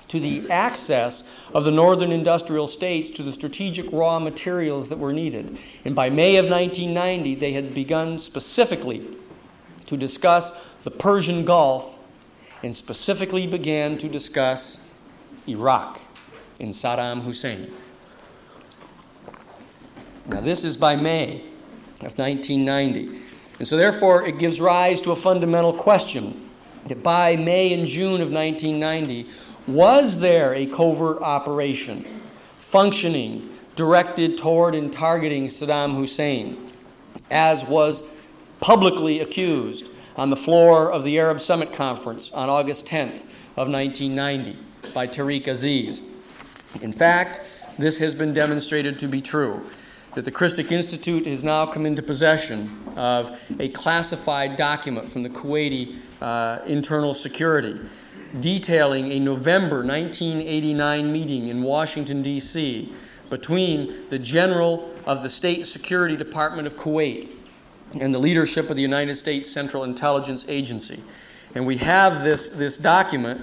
to the access of the northern industrial states to the strategic raw materials that were needed. And by May of 1990, they had begun specifically to discuss the Persian Gulf and specifically began to discuss Iraq and Saddam Hussein. Now, this is by May of 1990. And so, therefore, it gives rise to a fundamental question that by May and June of 1990, was there a covert operation functioning, directed toward and targeting Saddam Hussein, as was publicly accused on the floor of the Arab Summit Conference on August 10th of 1990 by Tariq Aziz? In fact, this has been demonstrated to be true, that the Christic Institute has now come into possession of a classified document from the Kuwaiti Internal Security detailing a November 1989 meeting in Washington, D.C. between the General of the State Security Department of Kuwait and the leadership of the United States Central Intelligence Agency. And we have this document,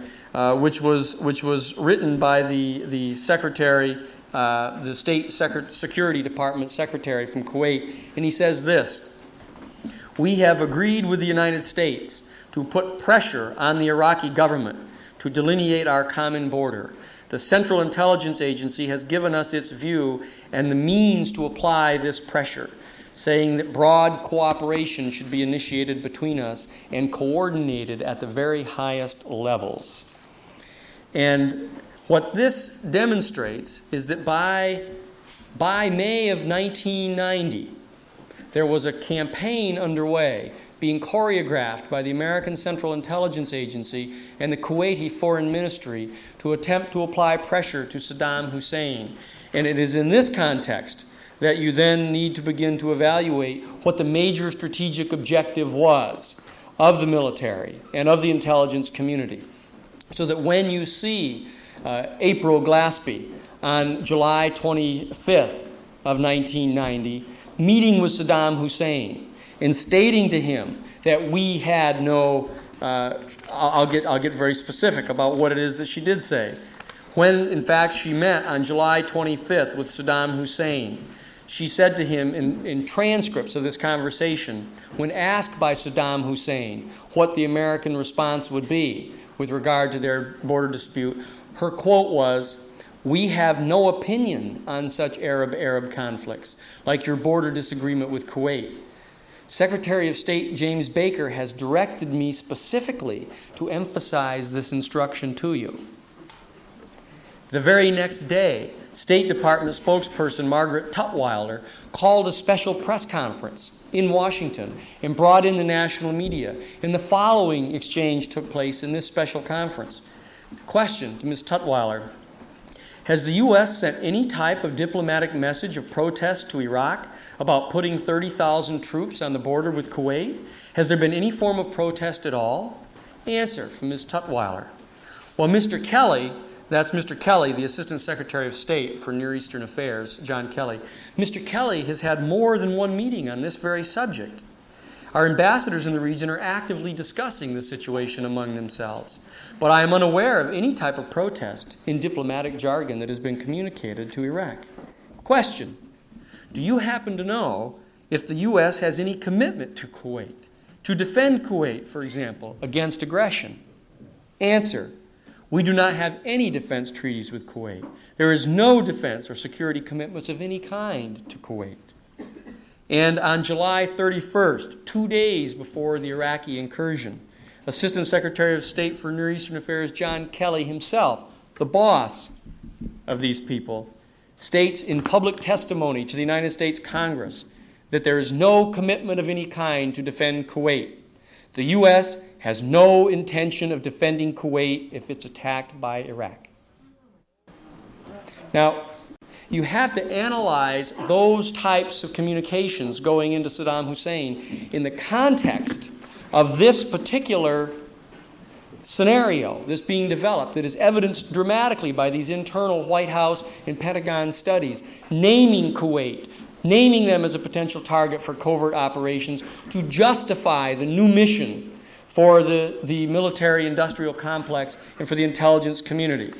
which was written by the Secretary, the State Security Department Secretary from Kuwait, and he says this: "We have agreed with the United States to put pressure on the Iraqi government to delineate our common border. The Central Intelligence Agency has given us its view and the means to apply this pressure, saying that broad cooperation should be initiated between us and coordinated at the very highest levels." And what this demonstrates is that by May of 1990, there was a campaign underway being choreographed by the American Central Intelligence Agency and the Kuwaiti Foreign Ministry to attempt to apply pressure to Saddam Hussein. And it is in this context that you then need to begin to evaluate what the major strategic objective was of the military and of the intelligence community. So that when you see April Glaspie on July 25th of 1990 meeting with Saddam Hussein and stating to him that we had no, I'll get very specific about what it is that she did say. When, in fact, she met on July 25th with Saddam Hussein, she said to him in transcripts of this conversation, when asked by Saddam Hussein what the American response would be with regard to their border dispute, her quote was, "We have no opinion on such Arab-Arab conflicts, like your border disagreement with Kuwait. Secretary of State James Baker has directed me specifically to emphasize this instruction to you." The very next day, State Department spokesperson Margaret Tutwiler called a special press conference in Washington and brought in the national media. And the following exchange took place in this special conference. Question to Ms. Tutwiler: has the U.S. sent any type of diplomatic message of protest to Iraq about putting 30,000 troops on the border with Kuwait? Has there been any form of protest at all? Answer from Ms. Tutwiler: well, Mr. Kelly, that's Mr. Kelly, the Assistant Secretary of State for Near Eastern Affairs, John Kelly. Mr. Kelly has had more than one meeting on this very subject. Our ambassadors in the region are actively discussing the situation among themselves. But I am unaware of any type of protest in diplomatic jargon that has been communicated to Iraq. Question: do you happen to know if the U.S. has any commitment to Kuwait, to defend Kuwait, for example, against aggression? Answer: we do not have any defense treaties with Kuwait. There is no defense or security commitments of any kind to Kuwait. And on July 31st, 2 days before the Iraqi incursion, Assistant Secretary of State for Near Eastern Affairs John Kelly himself, the boss of these people, states in public testimony to the United States Congress that there is no commitment of any kind to defend Kuwait. The U.S. has no intention of defending Kuwait if it's attacked by Iraq. Now, you have to analyze those types of communications going into Saddam Hussein in the context of this particular scenario that's being developed, that is evidenced dramatically by these internal White House and Pentagon studies, naming Kuwait, naming them as a potential target for covert operations to justify the new mission for the military-industrial complex and for the intelligence community.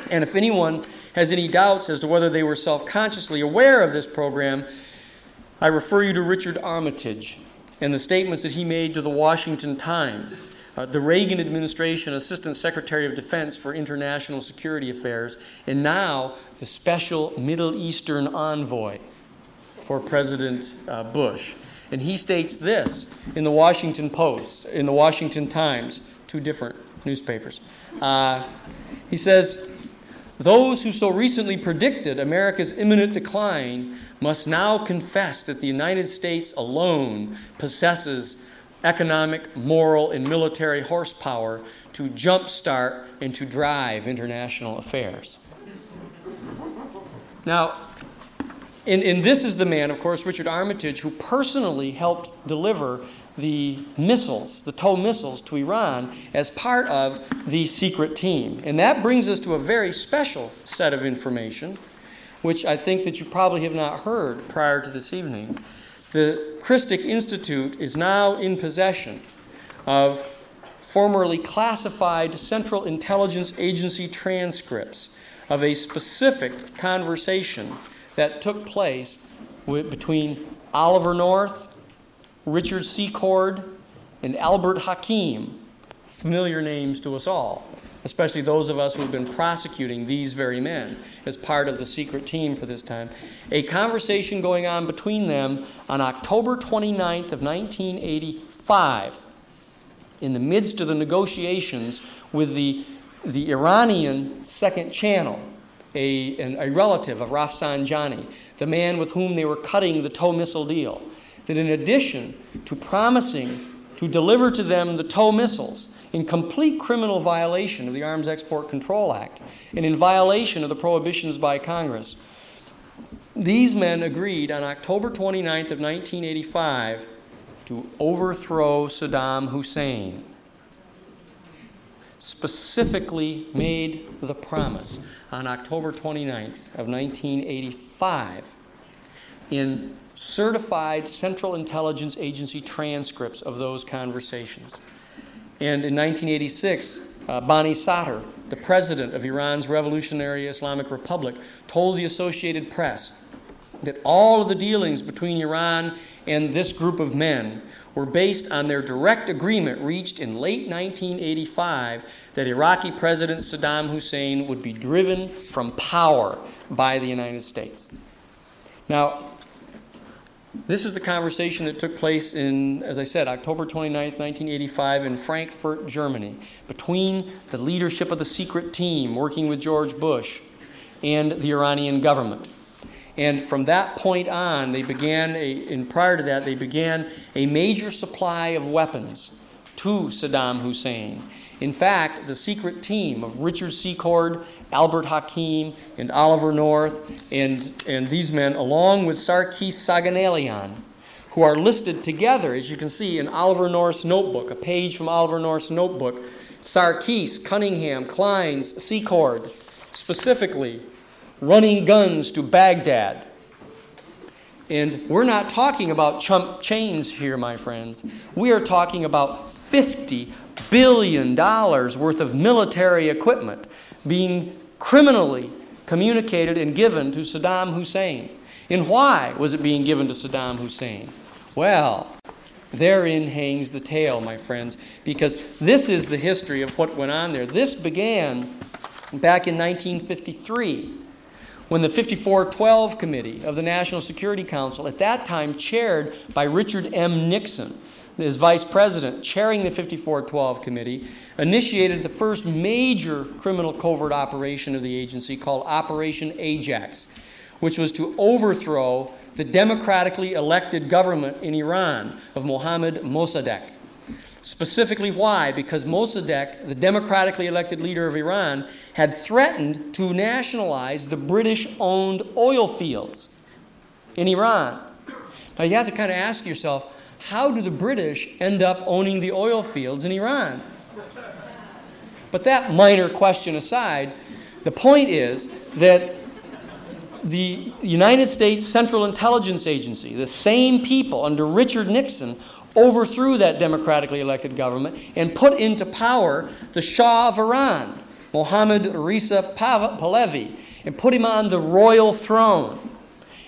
And if anyone has any doubts as to whether they were self-consciously aware of this program, I refer you to Richard Armitage and the statements that he made to the Washington Times, the Reagan administration Assistant Secretary of Defense for International Security Affairs, and now the special Middle Eastern envoy for President Bush. And he states this in the Washington Post, in the Washington Times, two different newspapers. He says, "Those who so recently predicted America's imminent decline must now confess that the United States alone possesses economic, moral, and military horsepower to jumpstart and to drive international affairs." Now, and this is the man, of course, Richard Armitage, who personally helped deliver the missiles, the TOW missiles, to Iran as part of the secret team. And that brings us to a very special set of information, which I think that you probably have not heard prior to this evening. The Christic Institute is now in possession of formerly classified Central Intelligence Agency transcripts of a specific conversation that took place between Oliver North, Richard Secord, and Albert Hakim, familiar names to us all, especially those of us who have been prosecuting these very men as part of the secret team for this time. A conversation going on between them on October 29th of 1985, in the midst of the negotiations with the Iranian Second Channel, a relative of Rafsanjani, the man with whom they were cutting the TOW missile deal, that in addition to promising to deliver to them the TOW missiles in complete criminal violation of the Arms Export Control Act and in violation of the prohibitions by Congress, these men agreed on October 29th of 1985 to overthrow Saddam Hussein. Specifically made the promise on October 29th of 1985 in certified Central Intelligence Agency transcripts of those conversations. And in 1986, Bani Sadr, the president of Iran's Revolutionary Islamic Republic, told the Associated Press that all of the dealings between Iran and this group of men were based on their direct agreement reached in late 1985 that Iraqi President Saddam Hussein would be driven from power by the United States. Now, this is the conversation that took place in, as I said, October 29th, 1985 in Frankfurt, Germany, between the leadership of the secret team working with George Bush and the Iranian government. And from that point on, they began, and prior to that, they began a major supply of weapons to Saddam Hussein. In fact, the secret team of Richard Secord, Albert Hakim, and Oliver North, and these men, along with Sarkis Saganalian, who are listed together, as you can see, in Oliver North's notebook, a page from Oliver North's notebook, Sarkis, Cunningham, Kleins, Secord, specifically running guns to Baghdad. And we're not talking about chump chains here, my friends. We are talking about $50 billion worth of military equipment being criminally communicated and given to Saddam Hussein. And why was it being given to Saddam Hussein? Well, therein hangs the tale, my friends, because this is the history of what went on there. This began back in 1953. When the 5412 Committee of the National Security Council, at that time chaired by Richard M. Nixon, as vice president, chairing the 5412 Committee, initiated the first major criminal covert operation of the agency called Operation Ajax, which was to overthrow the democratically elected government in Iran of Mohammad Mossadegh. Specifically why? Because Mossadegh, the democratically elected leader of Iran, had threatened to nationalize the British-owned oil fields in Iran. Now you have to kind of ask yourself, how do the British end up owning the oil fields in Iran? But that minor question aside, the point is that the United States Central Intelligence Agency, the same people under Richard Nixon, overthrew that democratically elected government and put into power the Shah of Iran, Mohammad Reza Pahlavi, and put him on the royal throne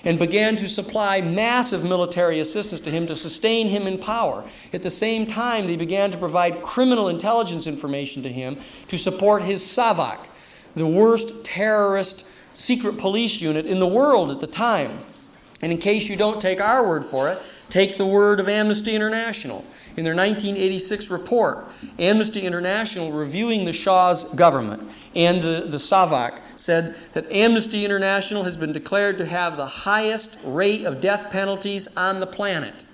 and began to supply massive military assistance to him to sustain him in power. At the same time, they began to provide criminal intelligence information to him to support his SAVAK, the worst terrorist secret police unit in the world at the time. And in case you don't take our word for it, take the word of Amnesty International. In their 1986 report, Amnesty International, reviewing the Shah's government and the SAVAK, said that Amnesty International has been declared to have the highest rate of death penalties on the planet.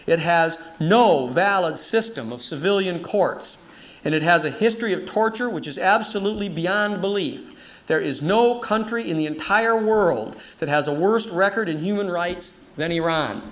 It has no valid system of civilian courts, and it has a history of torture which is absolutely beyond belief. There is no country in the entire world that has a worse record in human rights than Iran,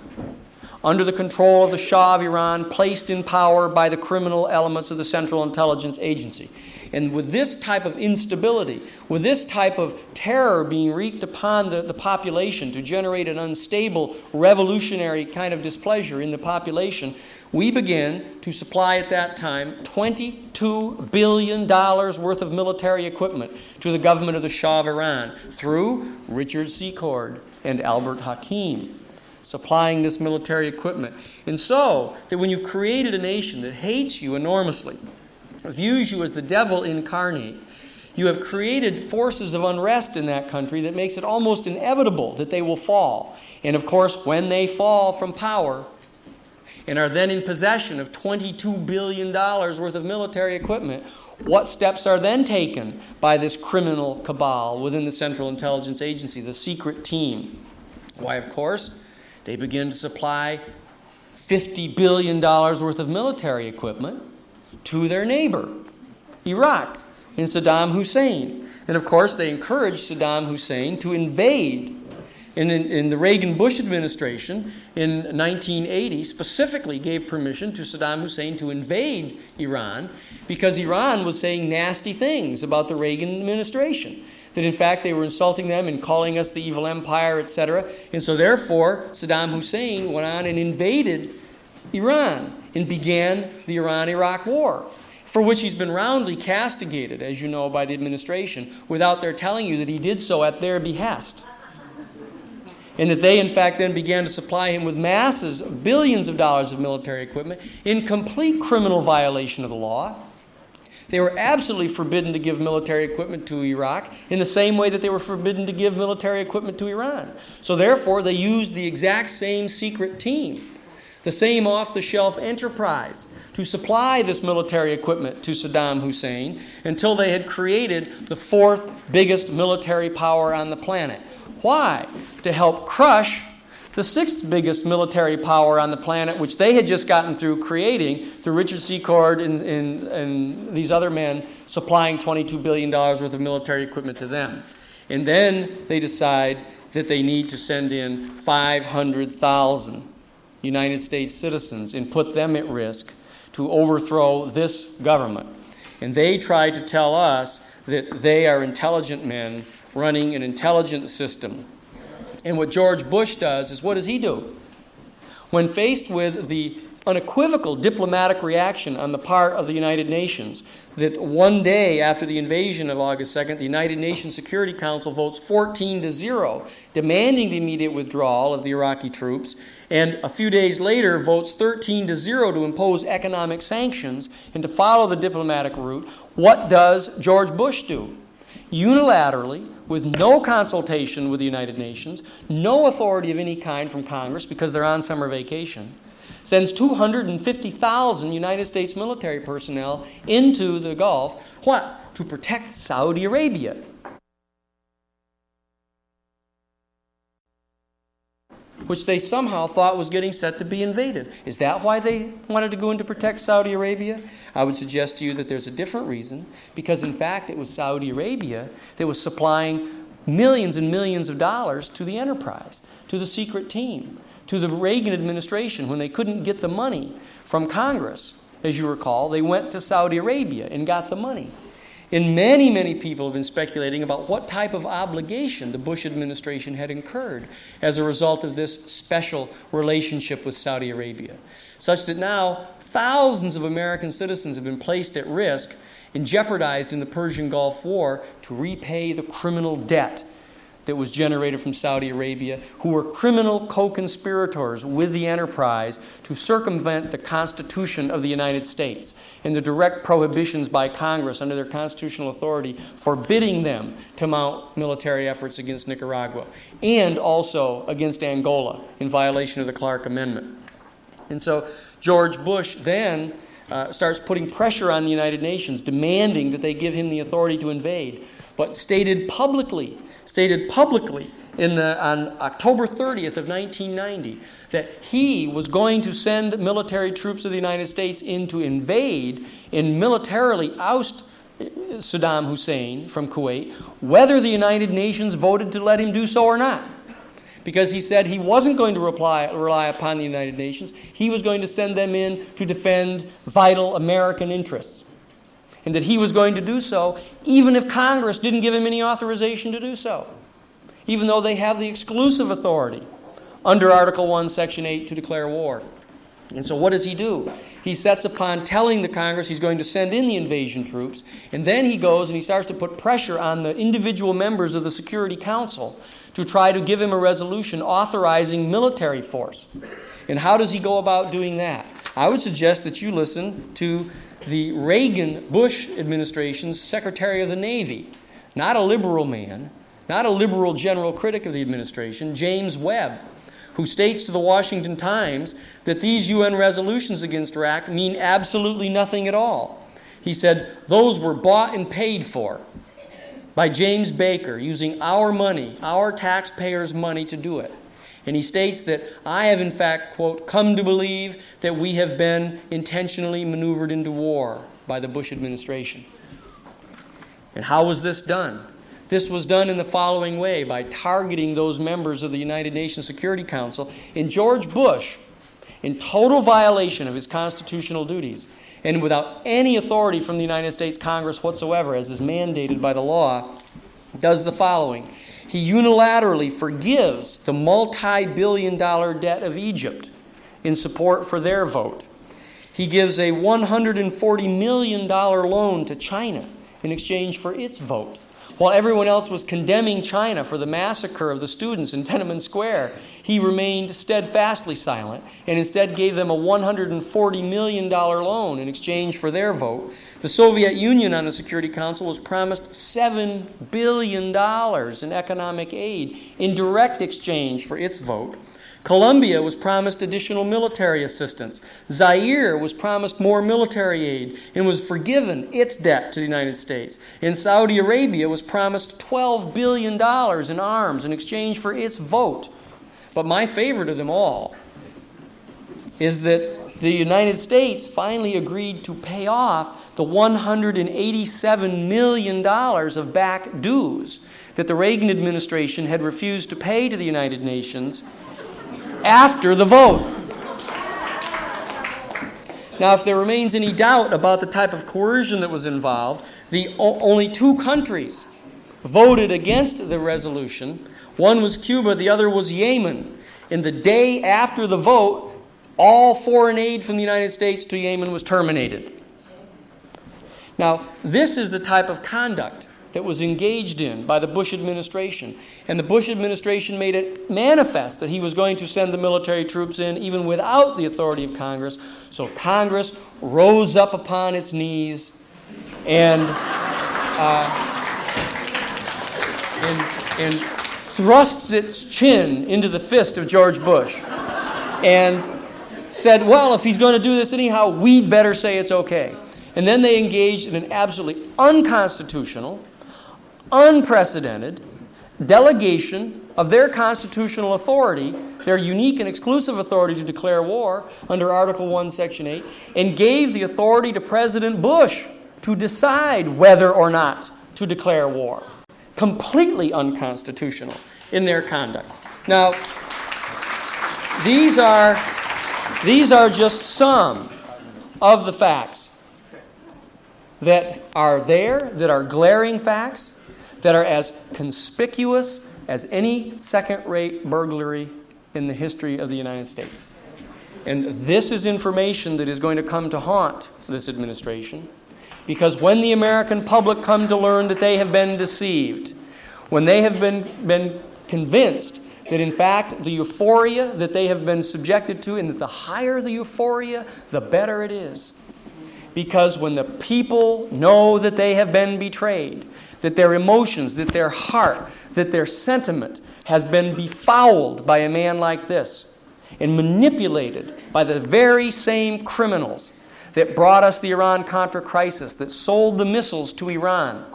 under the control of the Shah of Iran, placed in power by the criminal elements of the Central Intelligence Agency. And with this type of instability, with this type of terror being wreaked upon the population to generate an unstable, revolutionary kind of displeasure in the population, we began to supply at that time $22 billion worth of military equipment to the government of the Shah of Iran through Richard Secord and Albert Hakim, supplying this military equipment. And so, that when you've created a nation that hates you enormously, views you as the devil incarnate, you have created forces of unrest in that country that makes it almost inevitable that they will fall. And of course, when they fall from power and are then in possession of $22 billion worth of military equipment, what steps are then taken by this criminal cabal within the Central Intelligence Agency, the secret team? Why, of course, they begin to supply $50 billion worth of military equipment to their neighbor, Iraq, and Saddam Hussein. And of course, they encouraged Saddam Hussein to invade. In the Reagan-Bush administration in 1980 specifically gave permission to Saddam Hussein to invade Iran because Iran was saying nasty things about the Reagan administration. That in fact they were insulting them and calling us the evil empire, etc. And so therefore Saddam Hussein went on and invaded Iran and began the Iran-Iraq War, for which he's been roundly castigated, as you know, by the administration, without their telling you that he did so at their behest. And that they, in fact, then began to supply him with masses, billions of dollars of military equipment in complete criminal violation of the law. They were absolutely forbidden to give military equipment to Iraq in the same way that they were forbidden to give military equipment to Iran. So therefore, they used the exact same secret team, the same off-the-shelf enterprise, to supply this military equipment to Saddam Hussein until they had created the fourth biggest military power on the planet. Why? To help crush the sixth biggest military power on the planet, which they had just gotten through creating through Richard Secord and these other men supplying $22 billion worth of military equipment to them. And then they decide that they need to send in 500,000 United States citizens and put them at risk to overthrow this government. And they try to tell us that they are intelligent men running an intelligence system. And what George Bush does is, what does he do? When faced with the unequivocal diplomatic reaction on the part of the United Nations, that one day after the invasion of August 2nd, the United Nations Security Council votes 14-0, demanding the immediate withdrawal of the Iraqi troops, and a few days later votes 13-0 to impose economic sanctions and to follow the diplomatic route, what does George Bush do? Unilaterally, with no consultation with the United Nations, no authority of any kind from Congress because they're on summer vacation, sends 250,000 United States military personnel into the Gulf. What? To protect Saudi Arabia. which they somehow thought was getting set to be invaded. Is that why they wanted to go in to protect Saudi Arabia? I would suggest to you that there's a different reason, because in fact it was Saudi Arabia that was supplying millions and millions of dollars to the enterprise, to the secret team, to the Reagan administration. When they couldn't get the money from Congress, as you recall, they went to Saudi Arabia and got the money. And many, many people have been speculating about what type of obligation the Bush administration had incurred as a result of this special relationship with Saudi Arabia, such that now thousands of American citizens have been placed at risk and jeopardized in the Persian Gulf War to repay the criminal debt that was generated from Saudi Arabia, who were criminal co-conspirators with the enterprise to circumvent the Constitution of the United States and the direct prohibitions by Congress under their constitutional authority forbidding them to mount military efforts against Nicaragua and also against Angola in violation of the Clark Amendment. And so George Bush then starts putting pressure on the United Nations, demanding that they give him the authority to invade, but stated publicly on October 30th of 1990 that he was going to send military troops of the United States in to invade and militarily oust Saddam Hussein from Kuwait, whether the United Nations voted to let him do so or not. Because he said he wasn't going to rely upon the United Nations. He was going to send them in to defend vital American interests. And that he was going to do so even if Congress didn't give him any authorization to do so, even though they have the exclusive authority under Article 1, Section 8 to declare war. And so what does he do? He sets upon telling the Congress he's going to send in the invasion troops, and then he goes and he starts to put pressure on the individual members of the Security Council to try to give him a resolution authorizing military force. And how does he go about doing that? I would suggest that you listen to the Reagan-Bush administration's Secretary of the Navy, not a liberal man, not a liberal general critic of the administration, James Webb, who states to the Washington Times that these UN resolutions against Iraq mean absolutely nothing at all. He said, those were bought and paid for by James Baker using our money, our taxpayers' money to do it. And he states that I have, in fact, quote, come to believe that we have been intentionally maneuvered into war by the Bush administration. And how was this done? This was done in the following way, by targeting those members of the United Nations Security Council. And George Bush, in total violation of his constitutional duties and without any authority from the United States Congress whatsoever, as is mandated by the law, does the following. He unilaterally forgives the multi-billion-dollar debt of Egypt in support for their vote. He gives a $140 million loan to China in exchange for its vote. While everyone else was condemning China for the massacre of the students in Tiananmen Square, he remained steadfastly silent and instead gave them a $140 million loan in exchange for their vote. The Soviet Union on the Security Council was promised $7 billion in economic aid in direct exchange for its vote. Colombia was promised additional military assistance. Zaire was promised more military aid and was forgiven its debt to the United States. And Saudi Arabia was promised $12 billion in arms in exchange for its vote. But my favorite of them all is that the United States finally agreed to pay off the $187 million of back dues that the Reagan administration had refused to pay to the United Nations after the vote. Now, if there remains any doubt about the type of coercion that was involved, only two countries voted against the resolution. One was Cuba, the other was Yemen. And the day after the vote, all foreign aid from the United States to Yemen was terminated. Now, this is the type of conduct that was engaged in by the Bush administration. And the Bush administration made it manifest that he was going to send the military troops in even without the authority of Congress. So Congress rose up upon its knees and thrust its chin into the fist of George Bush and said, well, if he's going to do this anyhow, we'd better say it's okay. And then they engaged in an absolutely unconstitutional, unprecedented delegation of their constitutional authority, their unique and exclusive authority to declare war under Article 1, Section 8, and gave the authority to President Bush to decide whether or not to declare war. Completely unconstitutional in their conduct. Now, these are just some of the facts that are there, that are glaring facts, that are as conspicuous as any second-rate burglary in the history of the United States. And this is information that is going to come to haunt this administration, because when the American public come to learn that they have been deceived, when they have been convinced that in fact the euphoria that they have been subjected to, and that the higher the euphoria, the better it is. Because when the people know that they have been betrayed, that their emotions, that their heart, that their sentiment has been befouled by a man like this and manipulated by the very same criminals that brought us the Iran-Contra crisis, that sold the missiles to Iran,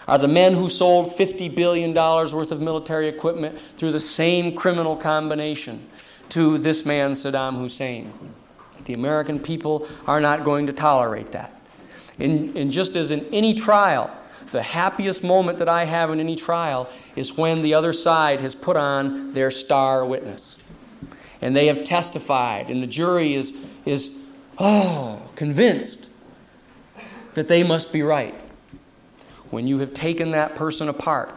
are the men who sold $50 billion worth of military equipment through the same criminal combination to this man, Saddam Hussein. The American people are not going to tolerate that. And just as in any trial, the happiest moment that I have in any trial is when the other side has put on their star witness. And they have testified, and the jury is convinced that they must be right. When you have taken that person apart,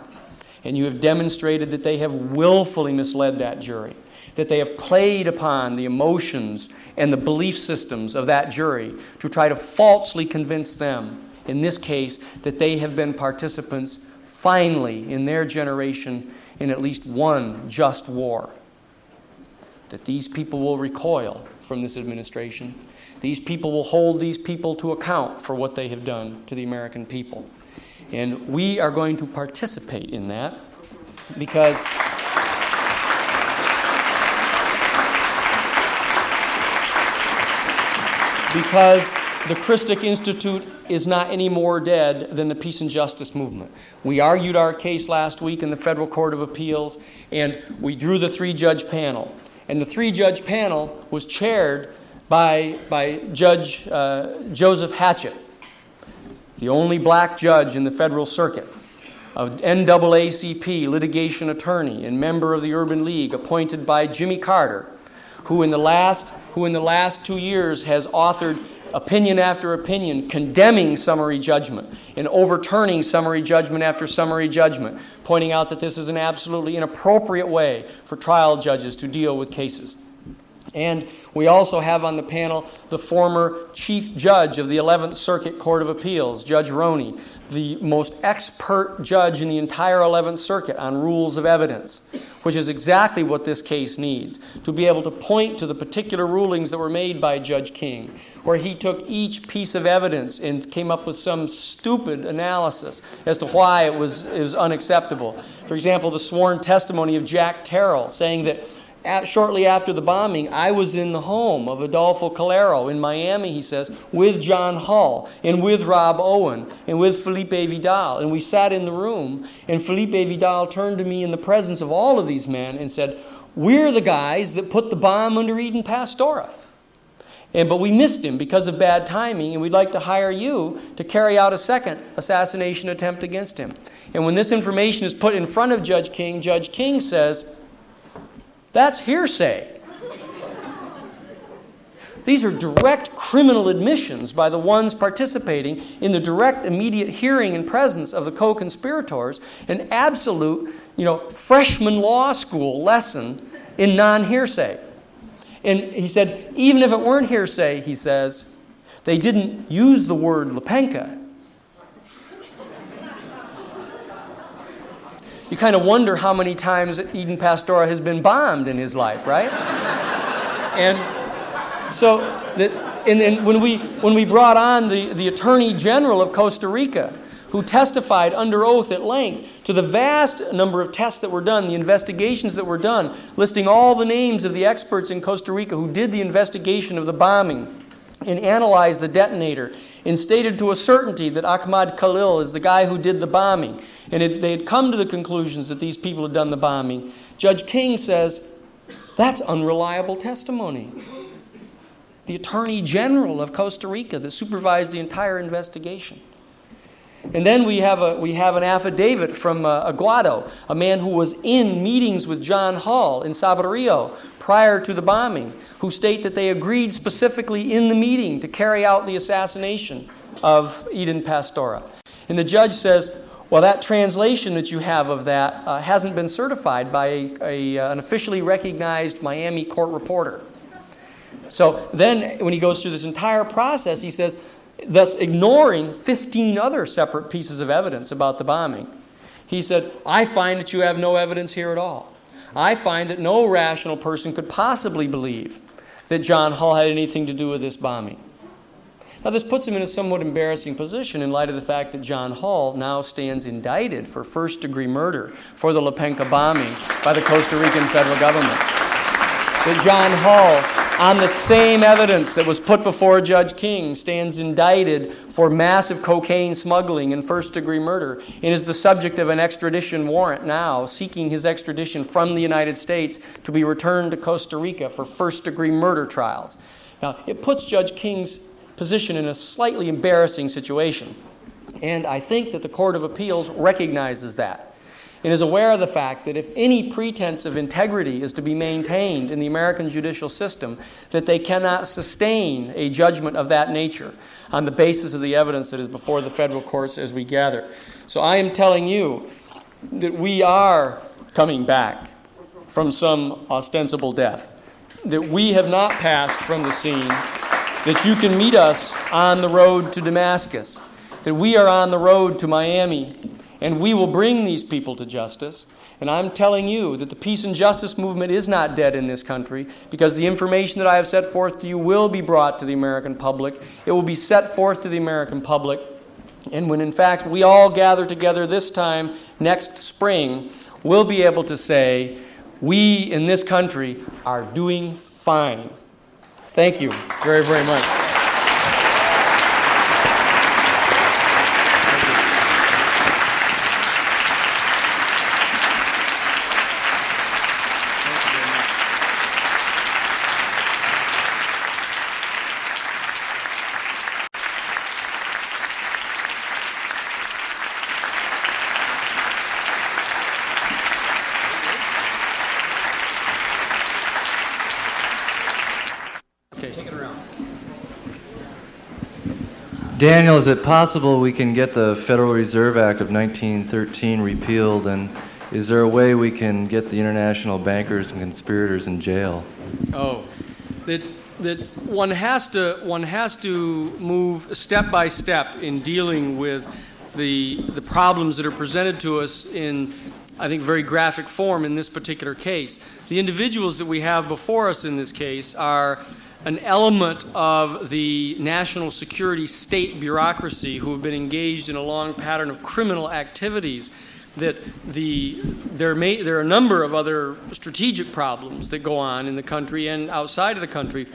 and you have demonstrated that they have willfully misled that jury, that they have played upon the emotions and the belief systems of that jury to try to falsely convince them, in this case, that they have been participants, finally, in their generation, in at least one just war. That these people will recoil from this administration. These people will hold these people to account for what they have done to the American people. And we are going to participate in that because the Christic Institute is not any more dead than the peace and justice movement. We argued our case last week in the Federal Court of Appeals, and we drew the three-judge panel. And the three-judge panel was chaired by Judge Joseph Hatchett, the only black judge in the Federal Circuit, an NAACP litigation attorney and member of the Urban League, appointed by Jimmy Carter, who in the last 2 years has authored opinion after opinion condemning summary judgment and overturning summary judgment after summary judgment, pointing out that this is an absolutely inappropriate way for trial judges to deal with cases. And we also have on the panel the former chief judge of the 11th Circuit Court of Appeals, Judge Roney, the most expert judge in the entire 11th Circuit on rules of evidence, which is exactly what this case needs, to be able to point to the particular rulings that were made by Judge King, where he took each piece of evidence and came up with some stupid analysis as to why it was unacceptable. For example, the sworn testimony of Jack Terrell saying that shortly after the bombing, I was in the home of Adolfo Calero in Miami, he says, with John Hull and with Rob Owen and with Felipe Vidal. And we sat in the room, and Felipe Vidal turned to me in the presence of all of these men and said, "We're the guys that put the bomb under Eden Pastora. But we missed him because of bad timing, and we'd like to hire you to carry out a second assassination attempt against him." And when this information is put in front of Judge King says, "That's hearsay." These are direct criminal admissions by the ones participating in the direct, immediate hearing and presence of the co-conspirators, an absolute, freshman law school lesson in non-hearsay. And he said, even if it weren't hearsay, he says, they didn't use the word Lepenka. You kind of wonder how many times Eden Pastora has been bombed in his life, right? And so, and then when we brought on the Attorney General of Costa Rica, who testified under oath at length to the vast number of tests that were done, the investigations that were done, listing all the names of the experts in Costa Rica who did the investigation of the bombing and analyzed the detonator and stated to a certainty that Ahmad Khalil is the guy who did the bombing, and they had come to the conclusions that these people had done the bombing, Judge King says, that's unreliable testimony. The Attorney General of Costa Rica that supervised the entire investigation. And then we have an affidavit from Aguado, a man who was in meetings with John Hall in Saborío prior to the bombing, who state that they agreed specifically in the meeting to carry out the assassination of Eden Pastora. And the judge says, well, that translation that you have of that hasn't been certified by an officially recognized Miami court reporter. So then when he goes through this entire process, he says, thus ignoring 15 other separate pieces of evidence about the bombing, he said, I find that you have no evidence here at all. I find that no rational person could possibly believe that John Hall had anything to do with this bombing. Now, this puts him in a somewhat embarrassing position in light of the fact that John Hall now stands indicted for first-degree murder for the Lepenka bombing by the Costa Rican federal government. That John Hall, on the same evidence that was put before Judge King, stands indicted for massive cocaine smuggling and first-degree murder and is the subject of an extradition warrant now, seeking his extradition from the United States to be returned to Costa Rica for first-degree murder trials. Now, it puts Judge King's position in a slightly embarrassing situation. And I think that the Court of Appeals recognizes that and is aware of the fact that if any pretense of integrity is to be maintained in the American judicial system, that they cannot sustain a judgment of that nature on the basis of the evidence that is before the federal courts as we gather. So I am telling you that we are coming back from some ostensible death, that we have not passed from the scene, that you can meet us on the road to Damascus, that we are on the road to Miami, and we will bring these people to justice. And I'm telling you that the peace and justice movement is not dead in this country, because the information that I have set forth to you will be brought to the American public. It will be set forth to the American public. And when in fact we all gather together this time next spring, we'll be able to say, we in this country are doing fine. Thank you very, very much. Daniel, is it possible we can get the Federal Reserve Act of 1913 repealed, and is there a way we can get the international bankers and conspirators in jail? Oh, that one has to move step by step in dealing with the problems that are presented to us in, I think, very graphic form in this particular case. The individuals that we have before us in this case are an element of the national security state bureaucracy who have been engaged in a long pattern of criminal activities. That there are a number of other strategic problems that go on in the country and outside of the country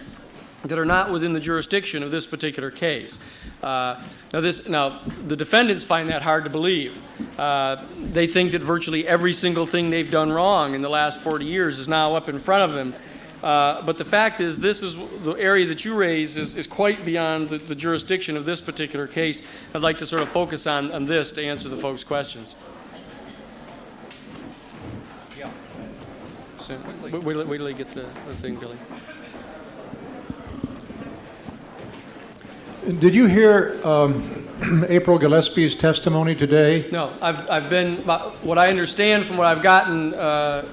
that are not within the jurisdiction of this particular case. Now the defendants find that hard to believe. They think that virtually every single thing they've done wrong in the last 40 years is now up in front of them. But the fact is, this is the area that you raise is quite beyond the jurisdiction of this particular case. I'd like to sort of focus on this to answer the folks' questions. Yeah. So, wait till you get the thing, Billy. Did you hear April Gillespie's testimony today? No, I've been. What I understand from what I've gotten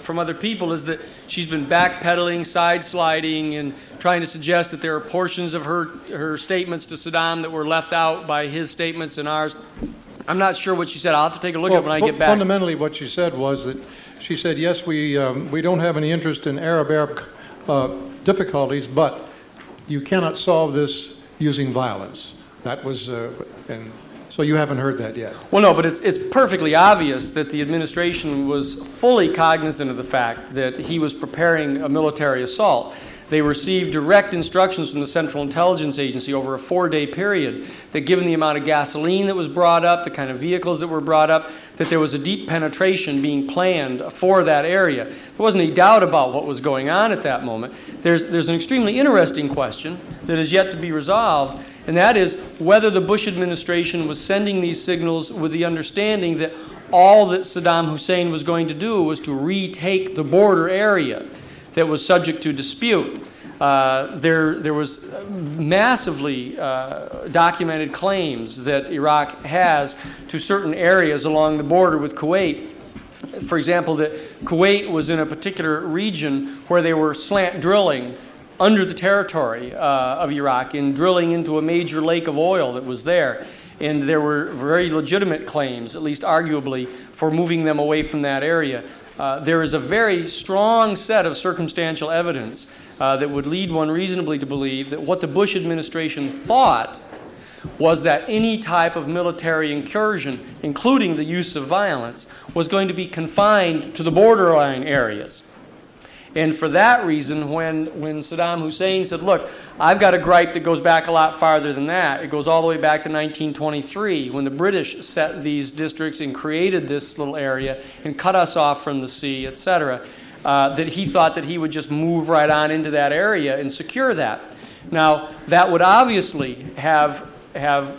from other people is that she's been backpedaling, side-sliding, and trying to suggest that there are portions of her statements to Saddam that were left out by his statements and ours. I'm not sure what she said. I'll have to take a look at it when I get back. Fundamentally, what she said was that she said, yes, we don't have any interest in Arab difficulties, but you cannot solve this using violence. That was, and so you haven't heard that yet. Well, no, but it's perfectly obvious that the administration was fully cognizant of the fact that he was preparing a military assault. They received direct instructions from the Central Intelligence Agency over a 4-day period that given the amount of gasoline that was brought up, the kind of vehicles that were brought up, that there was a deep penetration being planned for that area. There wasn't any doubt about what was going on at that moment. There's an extremely interesting question that is yet to be resolved, and that is whether the Bush administration was sending these signals with the understanding that all that Saddam Hussein was going to do was to retake the border area that was subject to dispute. There was massively documented claims that Iraq has to certain areas along the border with Kuwait. For example, that Kuwait was in a particular region where they were slant drilling under the territory of Iraq and drilling into a major lake of oil that was there. And there were very legitimate claims, at least arguably, for moving them away from that area. There is a very strong set of circumstantial evidence that would lead one reasonably to believe that what the Bush administration thought was that any type of military incursion, including the use of violence, was going to be confined to the borderline areas. And for that reason, when Saddam Hussein said, look, I've got a gripe that goes back a lot farther than that. It goes all the way back to 1923, when the British set these districts and created this little area and cut us off from the sea, etc., that he thought that he would just move right on into that area and secure that. Now, that would obviously have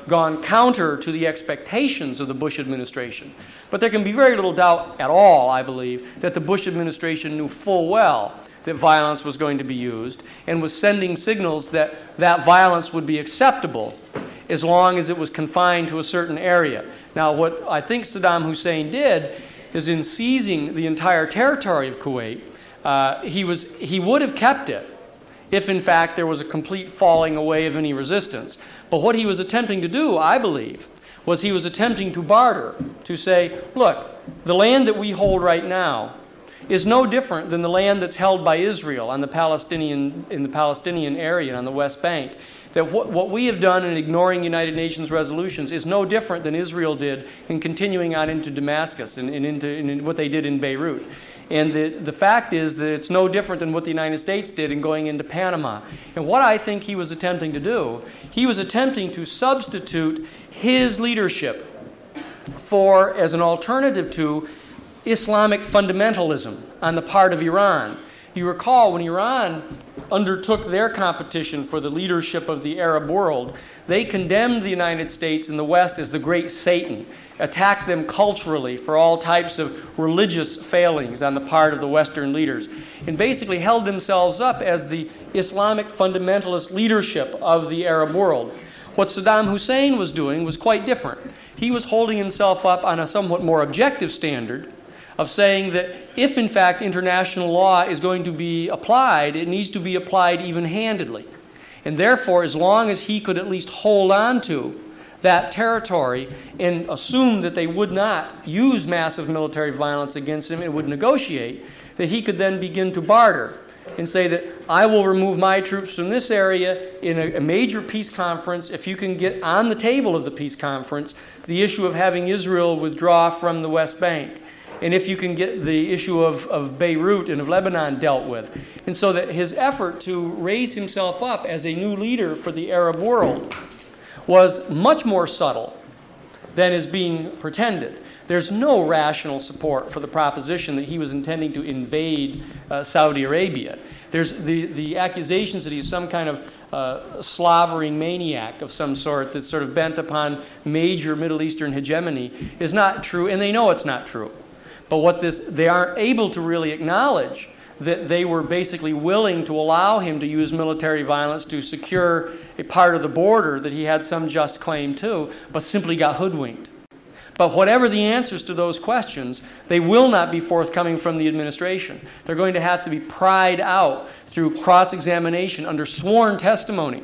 gone counter to the expectations of the Bush administration. But there can be very little doubt at all, I believe, that the Bush administration knew full well that violence was going to be used and was sending signals that that violence would be acceptable as long as it was confined to a certain area. Now, what I think Saddam Hussein did is in seizing the entire territory of Kuwait, he would have kept it if, in fact, there was a complete falling away of any resistance. But what he was attempting to do, I believe, was he was attempting to barter, to say, look, the land that we hold right now is no different than the land that's held by Israel in the Palestinian area on the West Bank. That what we have done in ignoring United Nations resolutions is no different than Israel did in continuing on into Damascus and into what they did in Beirut. And the fact is that it's no different than what the United States did in going into Panama. And what I think he was attempting to do, he was attempting to substitute his leadership for, as an alternative to, Islamic fundamentalism on the part of Iran. You recall when Iran undertook their competition for the leadership of the Arab world, they condemned the United States and the West as the great Satan, attacked them culturally for all types of religious failings on the part of the Western leaders, and basically held themselves up as the Islamic fundamentalist leadership of the Arab world. What Saddam Hussein was doing was quite different. He was holding himself up on a somewhat more objective standard of saying that if, in fact, international law is going to be applied, it needs to be applied even-handedly. And therefore, as long as he could at least hold on to that territory and assume that they would not use massive military violence against him and would negotiate, that he could then begin to barter and say that I will remove my troops from this area in a major peace conference if you can get on the table of the peace conference the issue of having Israel withdraw from the West Bank. And if you can get the issue of Beirut and of Lebanon dealt with. And so that his effort to raise himself up as a new leader for the Arab world was much more subtle than is being pretended. There's no rational support for the proposition that he was intending to invade Saudi Arabia. There's the accusations that he's some kind of slavering maniac of some sort that's sort of bent upon major Middle Eastern hegemony is not true, and they know it's not true. But they aren't able to really acknowledge that they were basically willing to allow him to use military violence to secure a part of the border that he had some just claim to, but simply got hoodwinked. But whatever the answers to those questions, they will not be forthcoming from the administration. They're going to have to be pried out through cross-examination under sworn testimony.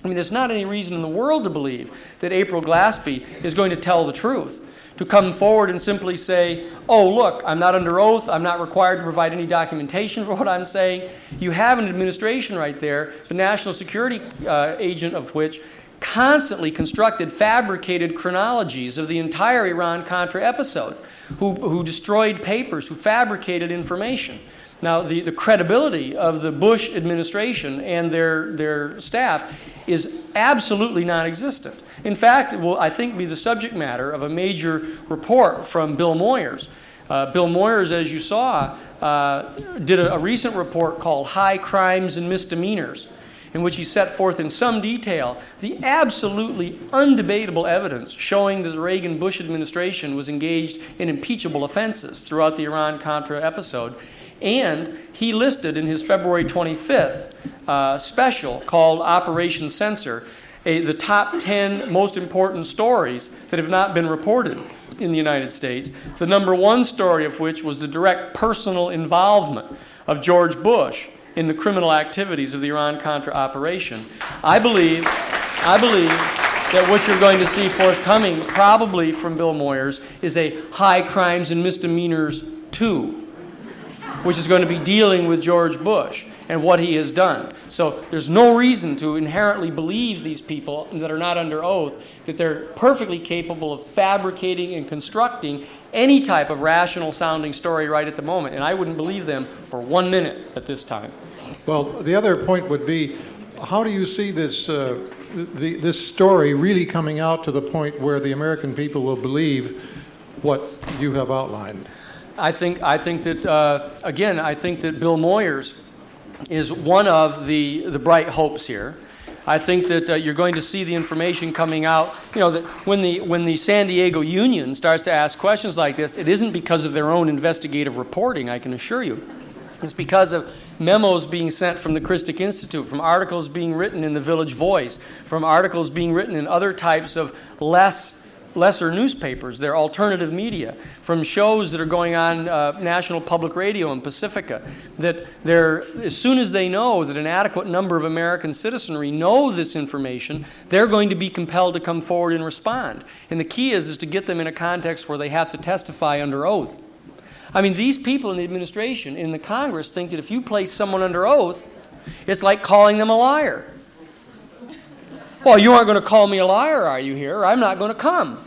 I mean, there's not any reason in the world to believe that April Glaspie is going to tell the truth. To come forward and simply say, oh, look, I'm not under oath, I'm not required to provide any documentation for what I'm saying. You have an administration right there, the national security agent of which constantly constructed fabricated chronologies of the entire Iran-Contra episode, who destroyed papers, who fabricated information. Now, the credibility of the Bush administration and their staff is absolutely non-existent. In fact, it will, I think, be the subject matter of a major report from Bill Moyers. Bill Moyers, as you saw, did a recent report called High Crimes and Misdemeanors, in which he set forth in some detail the absolutely undebatable evidence showing that the Reagan-Bush administration was engaged in impeachable offenses throughout the Iran-Contra episode. And he listed in his February 25th special called Operation Censor the top 10 most important stories that have not been reported in the United States, the number one story of which was the direct personal involvement of George Bush in the criminal activities of the Iran-Contra operation. I believe that what you're going to see forthcoming, probably from Bill Moyers, is a High Crimes and Misdemeanors 2, which is going to be dealing with George Bush and what he has done. So there's no reason to inherently believe these people that are not under oath that they're perfectly capable of fabricating and constructing any type of rational sounding story right at the moment. And I wouldn't believe them for 1 minute at this time. Well, the other point would be, how do you see this this story really coming out to the point where the American people will believe what you have outlined? I think that again, I think that Bill Moyers is one of the bright hopes here. I think that you're going to see the information coming out. You know, that when the San Diego Union starts to ask questions like this, it isn't because of their own investigative reporting, I can assure you. It's because of memos being sent from the Christic Institute, from articles being written in the Village Voice, from articles being written in other types of lesser newspapers, they're alternative media, from shows that are going on National Public Radio and Pacifica, that as soon as they know that an adequate number of American citizenry know this information, they're going to be compelled to come forward and respond. And the key is to get them in a context where they have to testify under oath. I mean, these people in the administration, in the Congress, think that if you place someone under oath, it's like calling them a liar. Well, you aren't going to call me a liar, are you, here? I'm not going to come.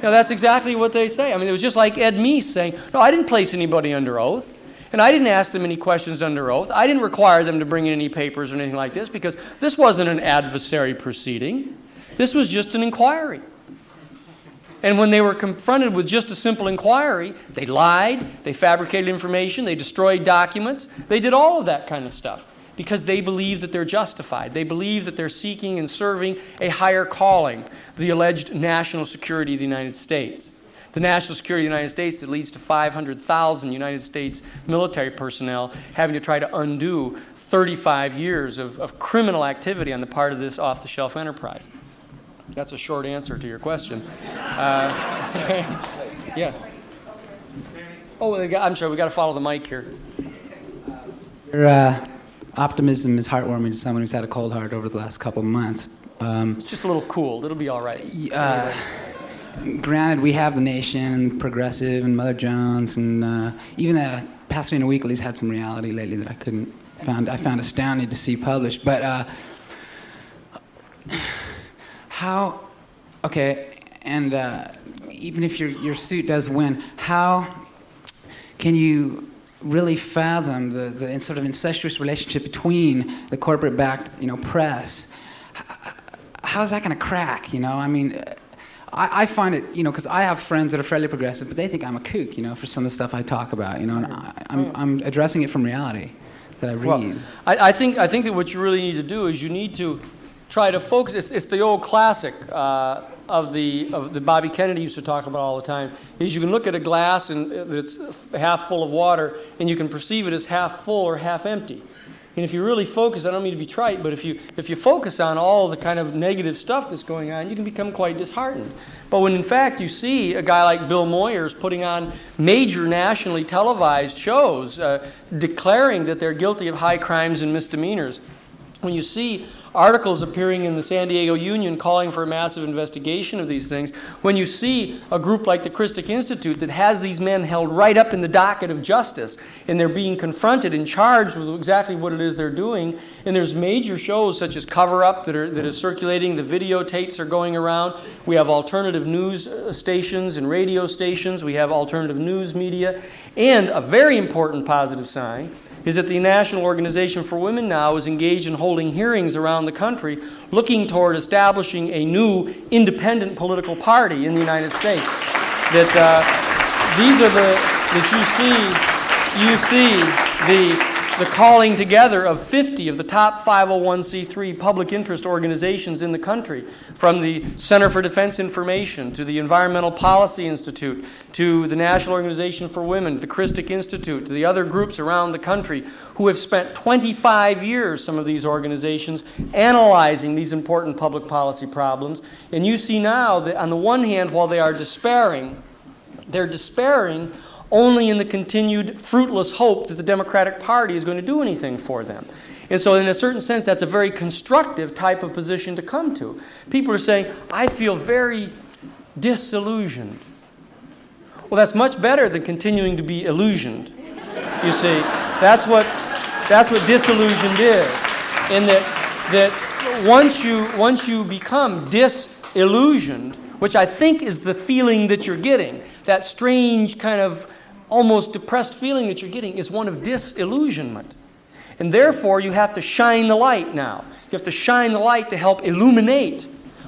Now, that's exactly what they say. I mean, it was just like Ed Meese saying, no, I didn't place anybody under oath, and I didn't ask them any questions under oath. I didn't require them to bring in any papers or anything like this, because this wasn't an adversary proceeding. This was just an inquiry. And when they were confronted with just a simple inquiry, they lied, they fabricated information, they destroyed documents, they did all of that kind of stuff because they believe that they're justified. They believe that they're seeking and serving a higher calling, the alleged national security of the United States. The national security of the United States that leads to 500,000 United States military personnel having to try to undo 35 years of criminal activity on the part of this off-the-shelf enterprise. That's a short answer to your question. Yeah. Oh, I'm sorry, we got to follow the mic here. Your optimism is heartwarming to someone who's had a cold heart over the last couple of months. It's just a little cool. It'll be all right. Granted, we have The Nation and Progressive and Mother Jones, and even the Pasadena Weekly's had some reality lately that I found astounding to see published. But how? Okay, and even if your suit does win, how can you really fathom the sort of incestuous relationship between the corporate-backed, press? How's that going to crack? I mean, I find it, because I have friends that are fairly progressive, but they think I'm a kook, for some of the stuff I talk about, and I'm addressing it from reality that I read. Well, I think that what you really need to do is you need to try to focus. It's the old classic of the Bobby Kennedy used to talk about all the time. Is you can look at a glass and it's half full of water, and you can perceive it as half full or half empty. And if you really focus, I don't mean to be trite, but if you focus on all the kind of negative stuff that's going on, you can become quite disheartened. But when in fact you see a guy like Bill Moyers putting on major nationally televised shows declaring that they're guilty of high crimes and misdemeanors, when you see articles appearing in the San Diego Union calling for a massive investigation of these things, when you see a group like the Christic Institute that has these men held right up in the docket of justice, and they're being confronted and charged with exactly what it is they're doing, and there's major shows such as Cover Up that is circulating, the videotapes are going around, we have alternative news stations and radio stations, we have alternative news media, and a very important positive sign is that the National Organization for Women now is engaged in holding hearings around the country looking toward establishing a new independent political party in the United States. These are you see the calling together of 50 of the top 501c3 public interest organizations in the country, from the Center for Defense Information to the Environmental Policy Institute to the National Organization for Women, the Christic Institute, to the other groups around the country who have spent 25 years, some of these organizations, analyzing these important public policy problems. And you see now that on the one hand, while they are despairing, they're despairing only in the continued fruitless hope that the Democratic Party is going to do anything for them. And so in a certain sense, that's a very constructive type of position to come to. People are saying, I feel very disillusioned. Well, that's much better than continuing to be illusioned. You see, that's what disillusioned is. And that once you become disillusioned, which I think is the feeling that you're getting, that strange kind of almost depressed feeling that you're getting is one of disillusionment. And therefore, you have to shine the light now. You have to shine the light to help illuminate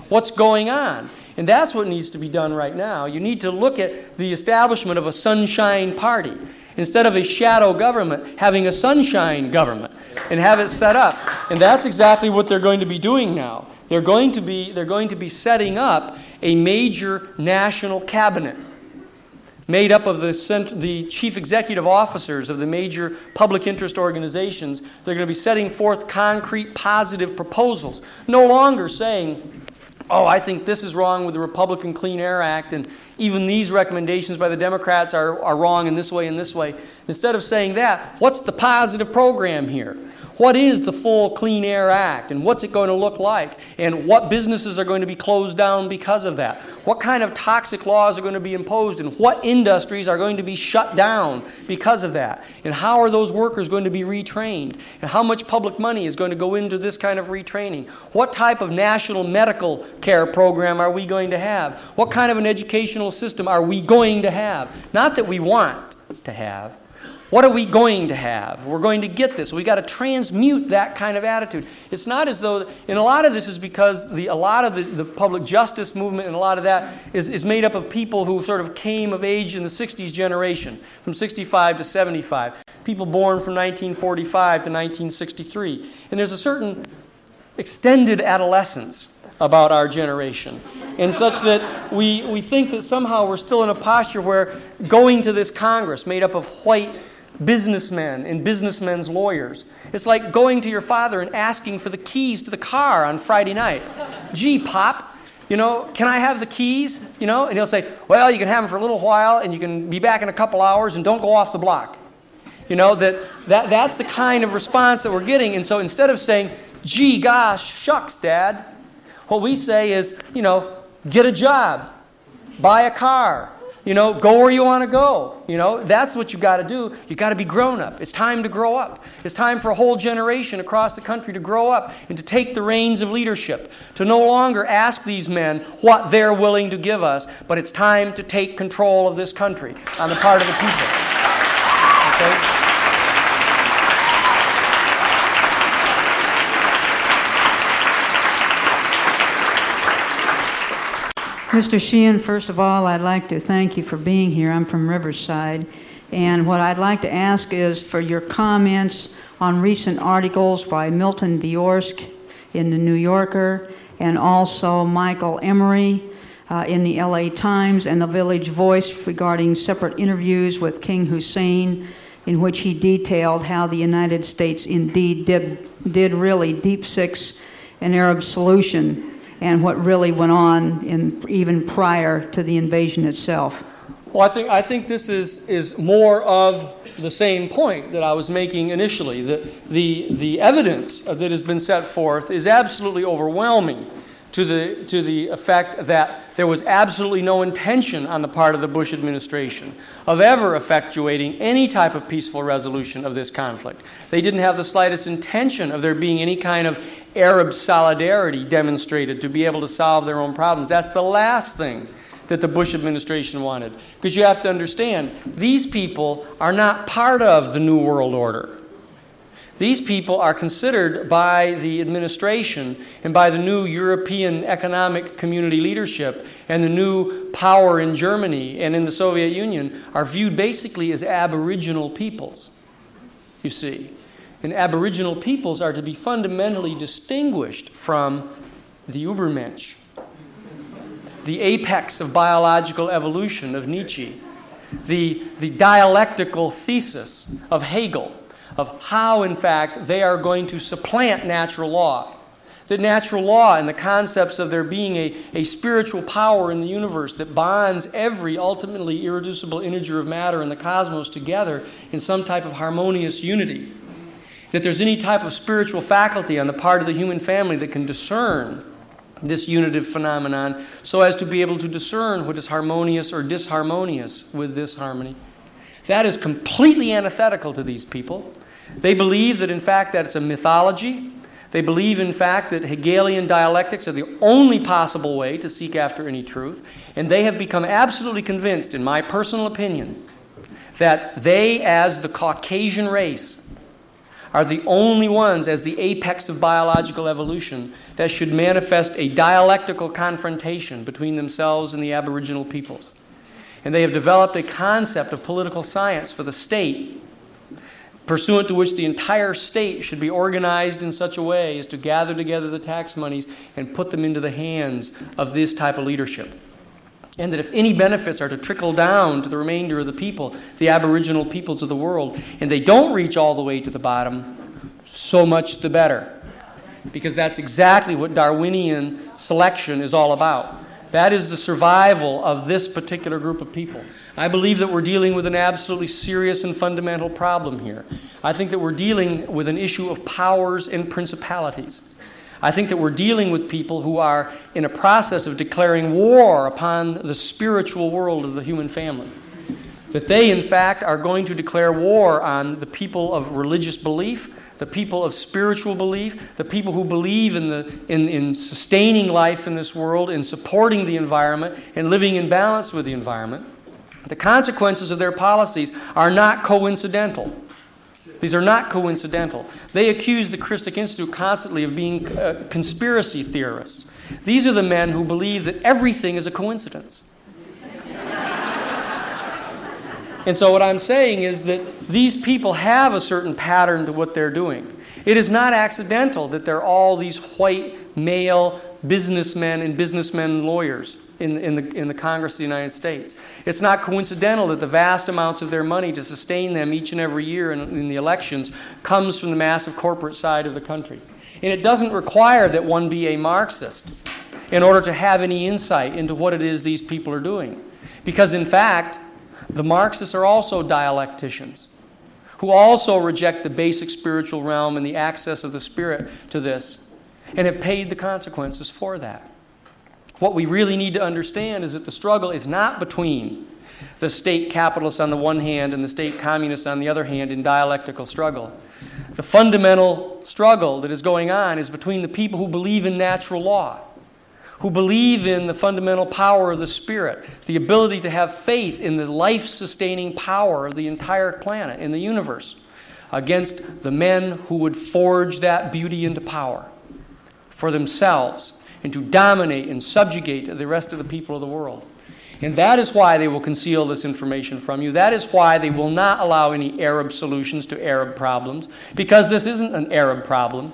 what's going on. And that's what needs to be done right now. You need to look at the establishment of a sunshine party. Instead of a shadow government, having a sunshine government and have it set up. And that's exactly what they're going to be doing now. They're going to be setting up a major national cabinet made up of the chief executive officers of the major public interest organizations. They're going to be setting forth concrete, positive proposals. No longer saying, oh, I think this is wrong with the Republican Clean Air Act, and even these recommendations by the Democrats are wrong in this way and this way. Instead of saying that, what's the positive program here? What is the full Clean Air Act, and what's it going to look like? And what businesses are going to be closed down because of that? What kind of toxic laws are going to be imposed, and what industries are going to be shut down because of that? And how are those workers going to be retrained? And how much public money is going to go into this kind of retraining? What type of national medical care program are we going to have? What kind of an educational system are we going to have? Not that we want to have. What are we going to have? We're going to get this. We've got to transmute that kind of attitude. It's not as though, and a lot of this is because a lot of the public justice movement and a lot of that is made up of people who sort of came of age in the 60s generation, from 65 to 75, people born from 1945 to 1963. And there's a certain extended adolescence about our generation, and such that we think that somehow we're still in a posture where going to this Congress made up of white businessmen and businessmen's lawyers, it's like going to your father and asking for the keys to the car on Friday night. Gee, Pop, can I have the keys? And he'll say, well, you can have them for a little while, and you can be back in a couple hours, and don't go off the block. That's the kind of response that we're getting. And so instead of saying, gee, gosh, shucks, Dad, what we say is, get a job, buy a car, go where you want to go. That's what you got to do. You got to be grown up. It's time to grow up. It's time for a whole generation across the country to grow up and to take the reins of leadership, to no longer ask these men what they're willing to give us, but it's time to take control of this country on the part of the people. Okay? Mr. Sheehan, first of all, I'd like to thank you for being here. I'm from Riverside. And what I'd like to ask is for your comments on recent articles by Milton Bjorsk in the New Yorker and also Michael Emery in the LA Times and the Village Voice regarding separate interviews with King Hussein, in which he detailed how the United States indeed did really deep six an Arab solution and what really went on even prior to the invasion itself. Well, I think this is more of the same point that I was making initially. The evidence that has been set forth is absolutely overwhelming to the effect that there was absolutely no intention on the part of the Bush administration of ever effectuating any type of peaceful resolution of this conflict. They didn't have the slightest intention of there being any kind of Arab solidarity demonstrated to be able to solve their own problems. That's the last thing that the Bush administration wanted. Because you have to understand, these people are not part of the New World Order. These people are considered by the administration and by the new European Economic Community leadership and the new power in Germany and in the Soviet Union are viewed basically as aboriginal peoples, you see. And aboriginal peoples are to be fundamentally distinguished from the Übermensch, the apex of biological evolution of Nietzsche, the dialectical thesis of Hegel, of how, in fact, they are going to supplant natural law. That natural law and the concepts of there being a spiritual power in the universe that bonds every ultimately irreducible integer of matter in the cosmos together in some type of harmonious unity. That there's any type of spiritual faculty on the part of the human family that can discern this unitive phenomenon so as to be able to discern what is harmonious or disharmonious with this harmony. That is completely antithetical to these people. They believe that, in fact, that it's a mythology. They believe, in fact, that Hegelian dialectics are the only possible way to seek after any truth. And they have become absolutely convinced, in my personal opinion, that they, as the Caucasian race, are the only ones, as the apex of biological evolution, that should manifest a dialectical confrontation between themselves and the aboriginal peoples. And they have developed a concept of political science for the state, pursuant to which the entire state should be organized in such a way as to gather together the tax monies and put them into the hands of this type of leadership. And that if any benefits are to trickle down to the remainder of the people, the aboriginal peoples of the world, and they don't reach all the way to the bottom, so much the better. Because that's exactly what Darwinian selection is all about. That is the survival of this particular group of people. I believe that we're dealing with an absolutely serious and fundamental problem here. I think that we're dealing with an issue of powers and principalities. I think that we're dealing with people who are in a process of declaring war upon the spiritual world of the human family. That they, in fact, are going to declare war on the people of religious belief, the people of spiritual belief, the people who believe in sustaining life in this world, in supporting the environment, and living in balance with the environment. The consequences of their policies are not coincidental. These are not coincidental. They accuse the Christic Institute constantly of being conspiracy theorists. These are the men who believe that everything is a coincidence. And so what I'm saying is that these people have a certain pattern to what they're doing. It is not accidental that they're all these white male businessmen and lawyers in the Congress of the United States. It's not coincidental that the vast amounts of their money to sustain them each and every year in the elections comes from the massive corporate side of the country. And it doesn't require that one be a Marxist in order to have any insight into what it is these people are doing. Because in fact, the Marxists are also dialecticians who also reject the basic spiritual realm and the access of the Spirit to this and have paid the consequences for that. What we really need to understand is that the struggle is not between the state capitalists on the one hand and the state communists on the other hand in dialectical struggle. The fundamental struggle that is going on is between the people who believe in natural law, who believe in the fundamental power of the Spirit, the ability to have faith in the life-sustaining power of the entire planet, in the universe, against the men who would forge that beauty into power for themselves and to dominate and subjugate the rest of the people of the world. And that is why they will conceal this information from you. That is why they will not allow any Arab solutions to Arab problems, because this isn't an Arab problem.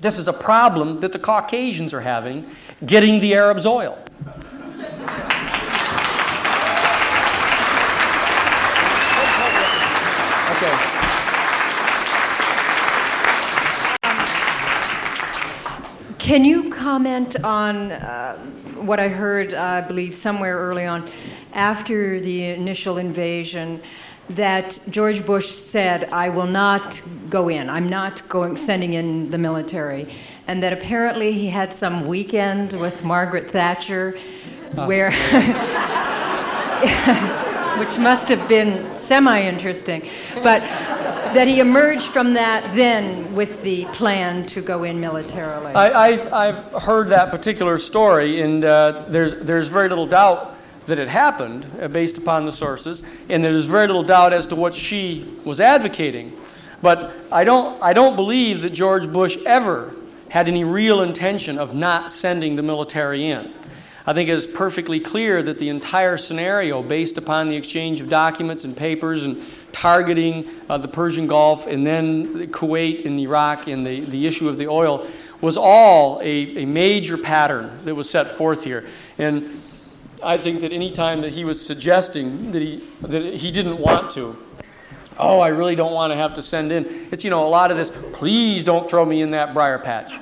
This is a problem that the Caucasians are having, getting the Arabs oil. Okay. Can you comment on what I heard, I believe, somewhere early on? after the initial invasion, that George Bush said, I will not go in. I'm not sending in the military. And that apparently he had some weekend with Margaret Thatcher where, which must have been semi-interesting, but that he emerged from that then with the plan to go in militarily. I've heard that particular story, and there's very little doubt that it happened based upon the sources, and there's very little doubt as to what she was advocating. But I don't believe that George Bush ever had any real intention of not sending the military in. I think it is perfectly clear that the entire scenario, based upon the exchange of documents and papers and targeting the Persian Gulf and then Kuwait and Iraq and the issue of the oil, was all a major pattern that was set forth here. And I think that any time that he was suggesting that he didn't want to, I really don't want to have to send in. It's, a lot of this, please don't throw me in that briar patch.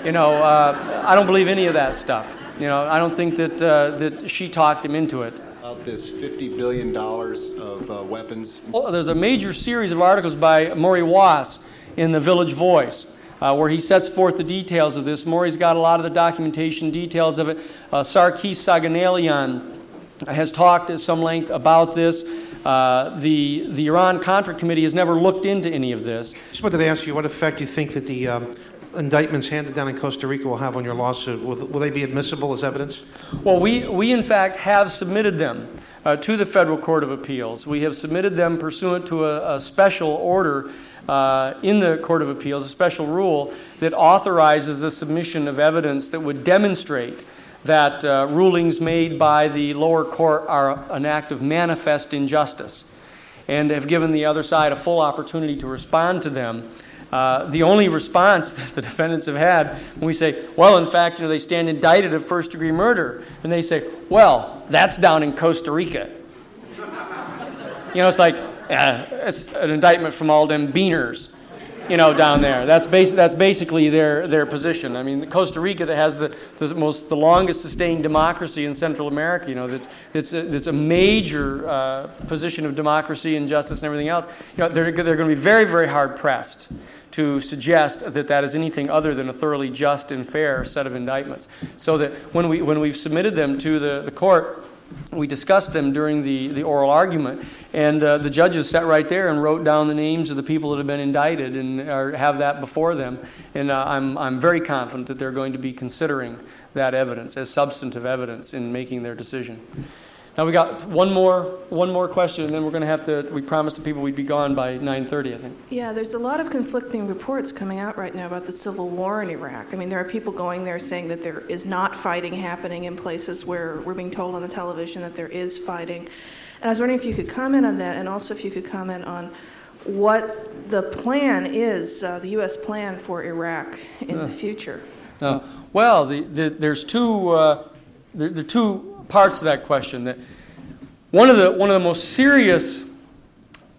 I don't believe any of that stuff. I don't think that she talked him into it. About this $50 billion of weapons. Well, there's a major series of articles by Maury Wass in the Village Voice where he sets forth the details of this. Maury's got a lot of the documentation details of it. Sarkis Saganelian has talked at some length about this. The Iran-Contra committee has never looked into any of this. Just wanted to ask you what effect you think that the indictments handed down in Costa Rica will have on your lawsuit. Will they be admissible as evidence? Well, we in fact have submitted them to the Federal Court of Appeals. We have submitted them pursuant to a special order in the Court of Appeals, a special rule that authorizes the submission of evidence that would demonstrate that rulings made by the lower court are an act of manifest injustice, and have given the other side a full opportunity to respond to them. The only response that the defendants have had when we say, well, in fact, they stand indicted of first-degree murder, and they say, well, that's down in Costa Rica. It's like, it's an indictment from all them beaners, down there. That's basically their position. I mean, Costa Rica, that has the longest sustained democracy in Central America, that's a major position of democracy and justice and everything else. They're going to be very, very hard pressed to suggest that is anything other than a thoroughly just and fair set of indictments. So that when we've submitted them to the court, we discussed them during the oral argument, and the judges sat right there and wrote down the names of the people that have been indicted and have that before them. And I'm very confident that they're going to be considering that evidence as substantive evidence in making their decision. Now we got one more question, and then we're going to have to. We promised the people we'd be gone by 9:30, I think. Yeah, there's a lot of conflicting reports coming out right now about the civil war in Iraq. I mean, there are people going there saying that there is not fighting happening in places where we're being told on the television that there is fighting. And I was wondering if you could comment on that, and also if you could comment on what the plan is, the U.S. plan for Iraq in the future. Well, there's two. There are two parts to that question. That one of the most serious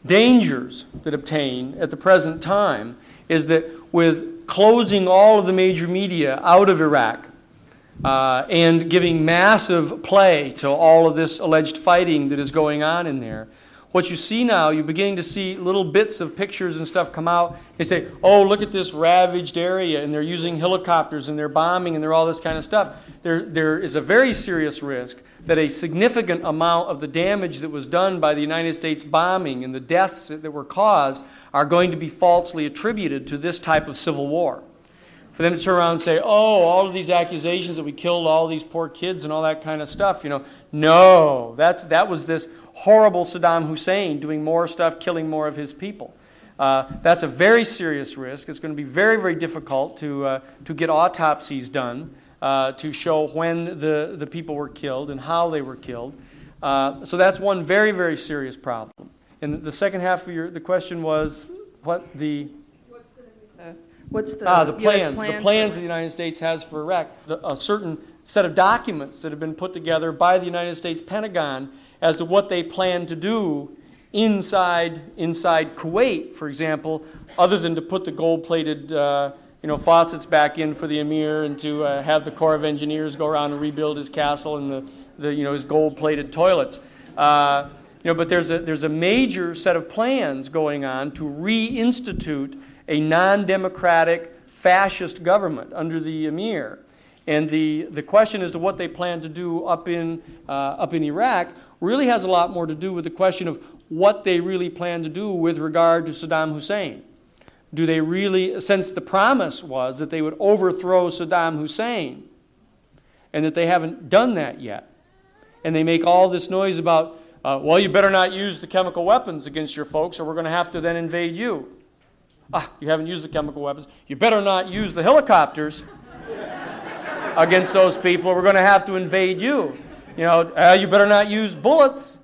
dangers that obtain at the present time is that with closing all of the major media out of Iraq and giving massive play to all of this alleged fighting that is going on in there, what you see now, you're beginning to see little bits of pictures and stuff come out. They say, oh, look at this ravaged area, and they're using helicopters, and they're bombing, and they're all this kind of stuff. There is a very serious risk that a significant amount of the damage that was done by the United States bombing and the deaths that were caused are going to be falsely attributed to this type of civil war. For them to turn around and say, oh, all of these accusations that we killed all these poor kids and all that kind of stuff, no, that was this horrible Saddam Hussein doing more stuff, killing more of his people. That's a very serious risk. It's going to be very, very difficult to get autopsies done to show when the people were killed and how they were killed. So that's one very, very serious problem. And the second half of the question was what the... What's the plans? plan the plans that the United States has for Iraq. A certain set of documents that have been put together by the United States Pentagon as to what they plan to do inside Kuwait, for example, other than to put the gold-plated faucets back in for the emir and to have the Corps of Engineers go around and rebuild his castle and his gold-plated toilets. But there's a major set of plans going on to reinstitute a non-democratic fascist government under the emir. And the question as to what they plan to do up in Iraq really has a lot more to do with the question of what they really plan to do with regard to Saddam Hussein. Do they really, since the promise was that they would overthrow Saddam Hussein, and that they haven't done that yet, and they make all this noise about, well, you better not use the chemical weapons against your folks, or we're going to have to then invade you. You haven't used the chemical weapons. You better not use the helicopters against those people, or we're going to have to invade you. You better not use bullets.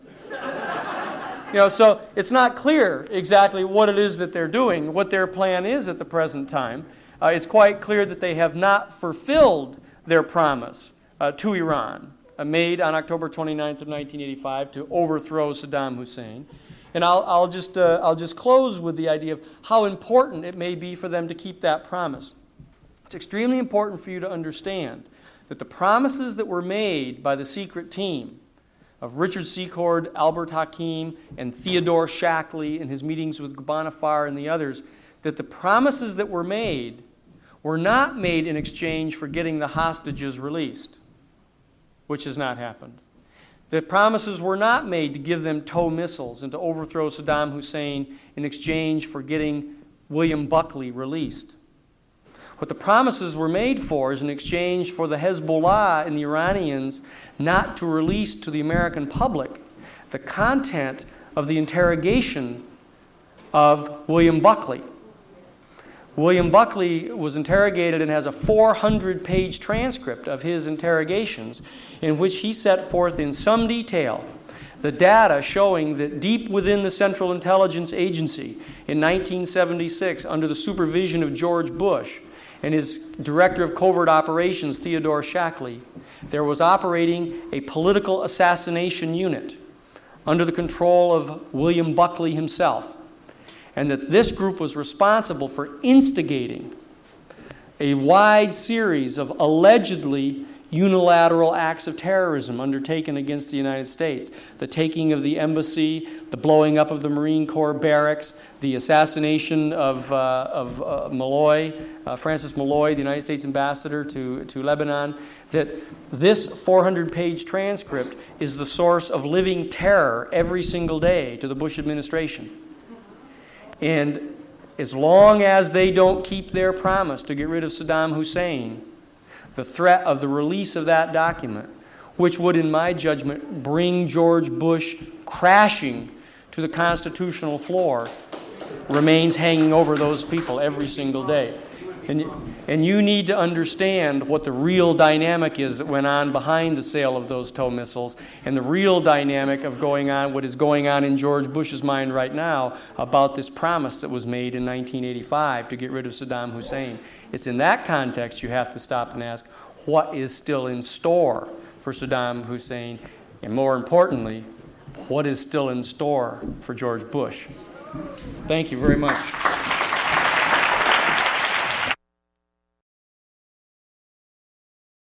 So it's not clear exactly what it is that they're doing, what their plan is at the present time. It's quite clear that they have not fulfilled their promise to Iran, made on October 29th of 1985 to overthrow Saddam Hussein. And I'll just close with the idea of how important it may be for them to keep that promise. It's extremely important for you to understand that the promises that were made by the secret team of Richard Secord, Albert Hakim, and Theodore Shackley in his meetings with Ghabanifar and the others, that the promises that were not made in exchange for getting the hostages released, which has not happened. The promises were not made to give them tow missiles and to overthrow Saddam Hussein in exchange for getting William Buckley released. What the promises were made for is in exchange for the Hezbollah and the Iranians not to release to the American public the content of the interrogation of William Buckley. William Buckley was interrogated and has a 400-page transcript of his interrogations in which he set forth in some detail the data showing that deep within the Central Intelligence Agency in 1976, under the supervision of George Bush and his director of covert operations, Theodore Shackley, there was operating a political assassination unit under the control of William Buckley himself, and that this group was responsible for instigating a wide series of allegedly unilateral acts of terrorism undertaken against the United States. The taking of the embassy, the blowing up of the Marine Corps barracks, the assassination of Malloy, Francis Malloy, the United States ambassador to Lebanon, that this 400-page transcript is the source of living terror every single day to the Bush administration. And as long as they don't keep their promise to get rid of Saddam Hussein, the threat of the release of that document, which would, in my judgment, bring George Bush crashing to the constitutional floor, remains hanging over those people every single day. And you need to understand what the real dynamic is that went on behind the sale of those tow missiles, and the real dynamic of what is going on in George Bush's mind right now about this promise that was made in 1985 to get rid of Saddam Hussein. It's in that context you have to stop and ask, what is still in store for Saddam Hussein? And more importantly, what is still in store for George Bush? Thank you very much.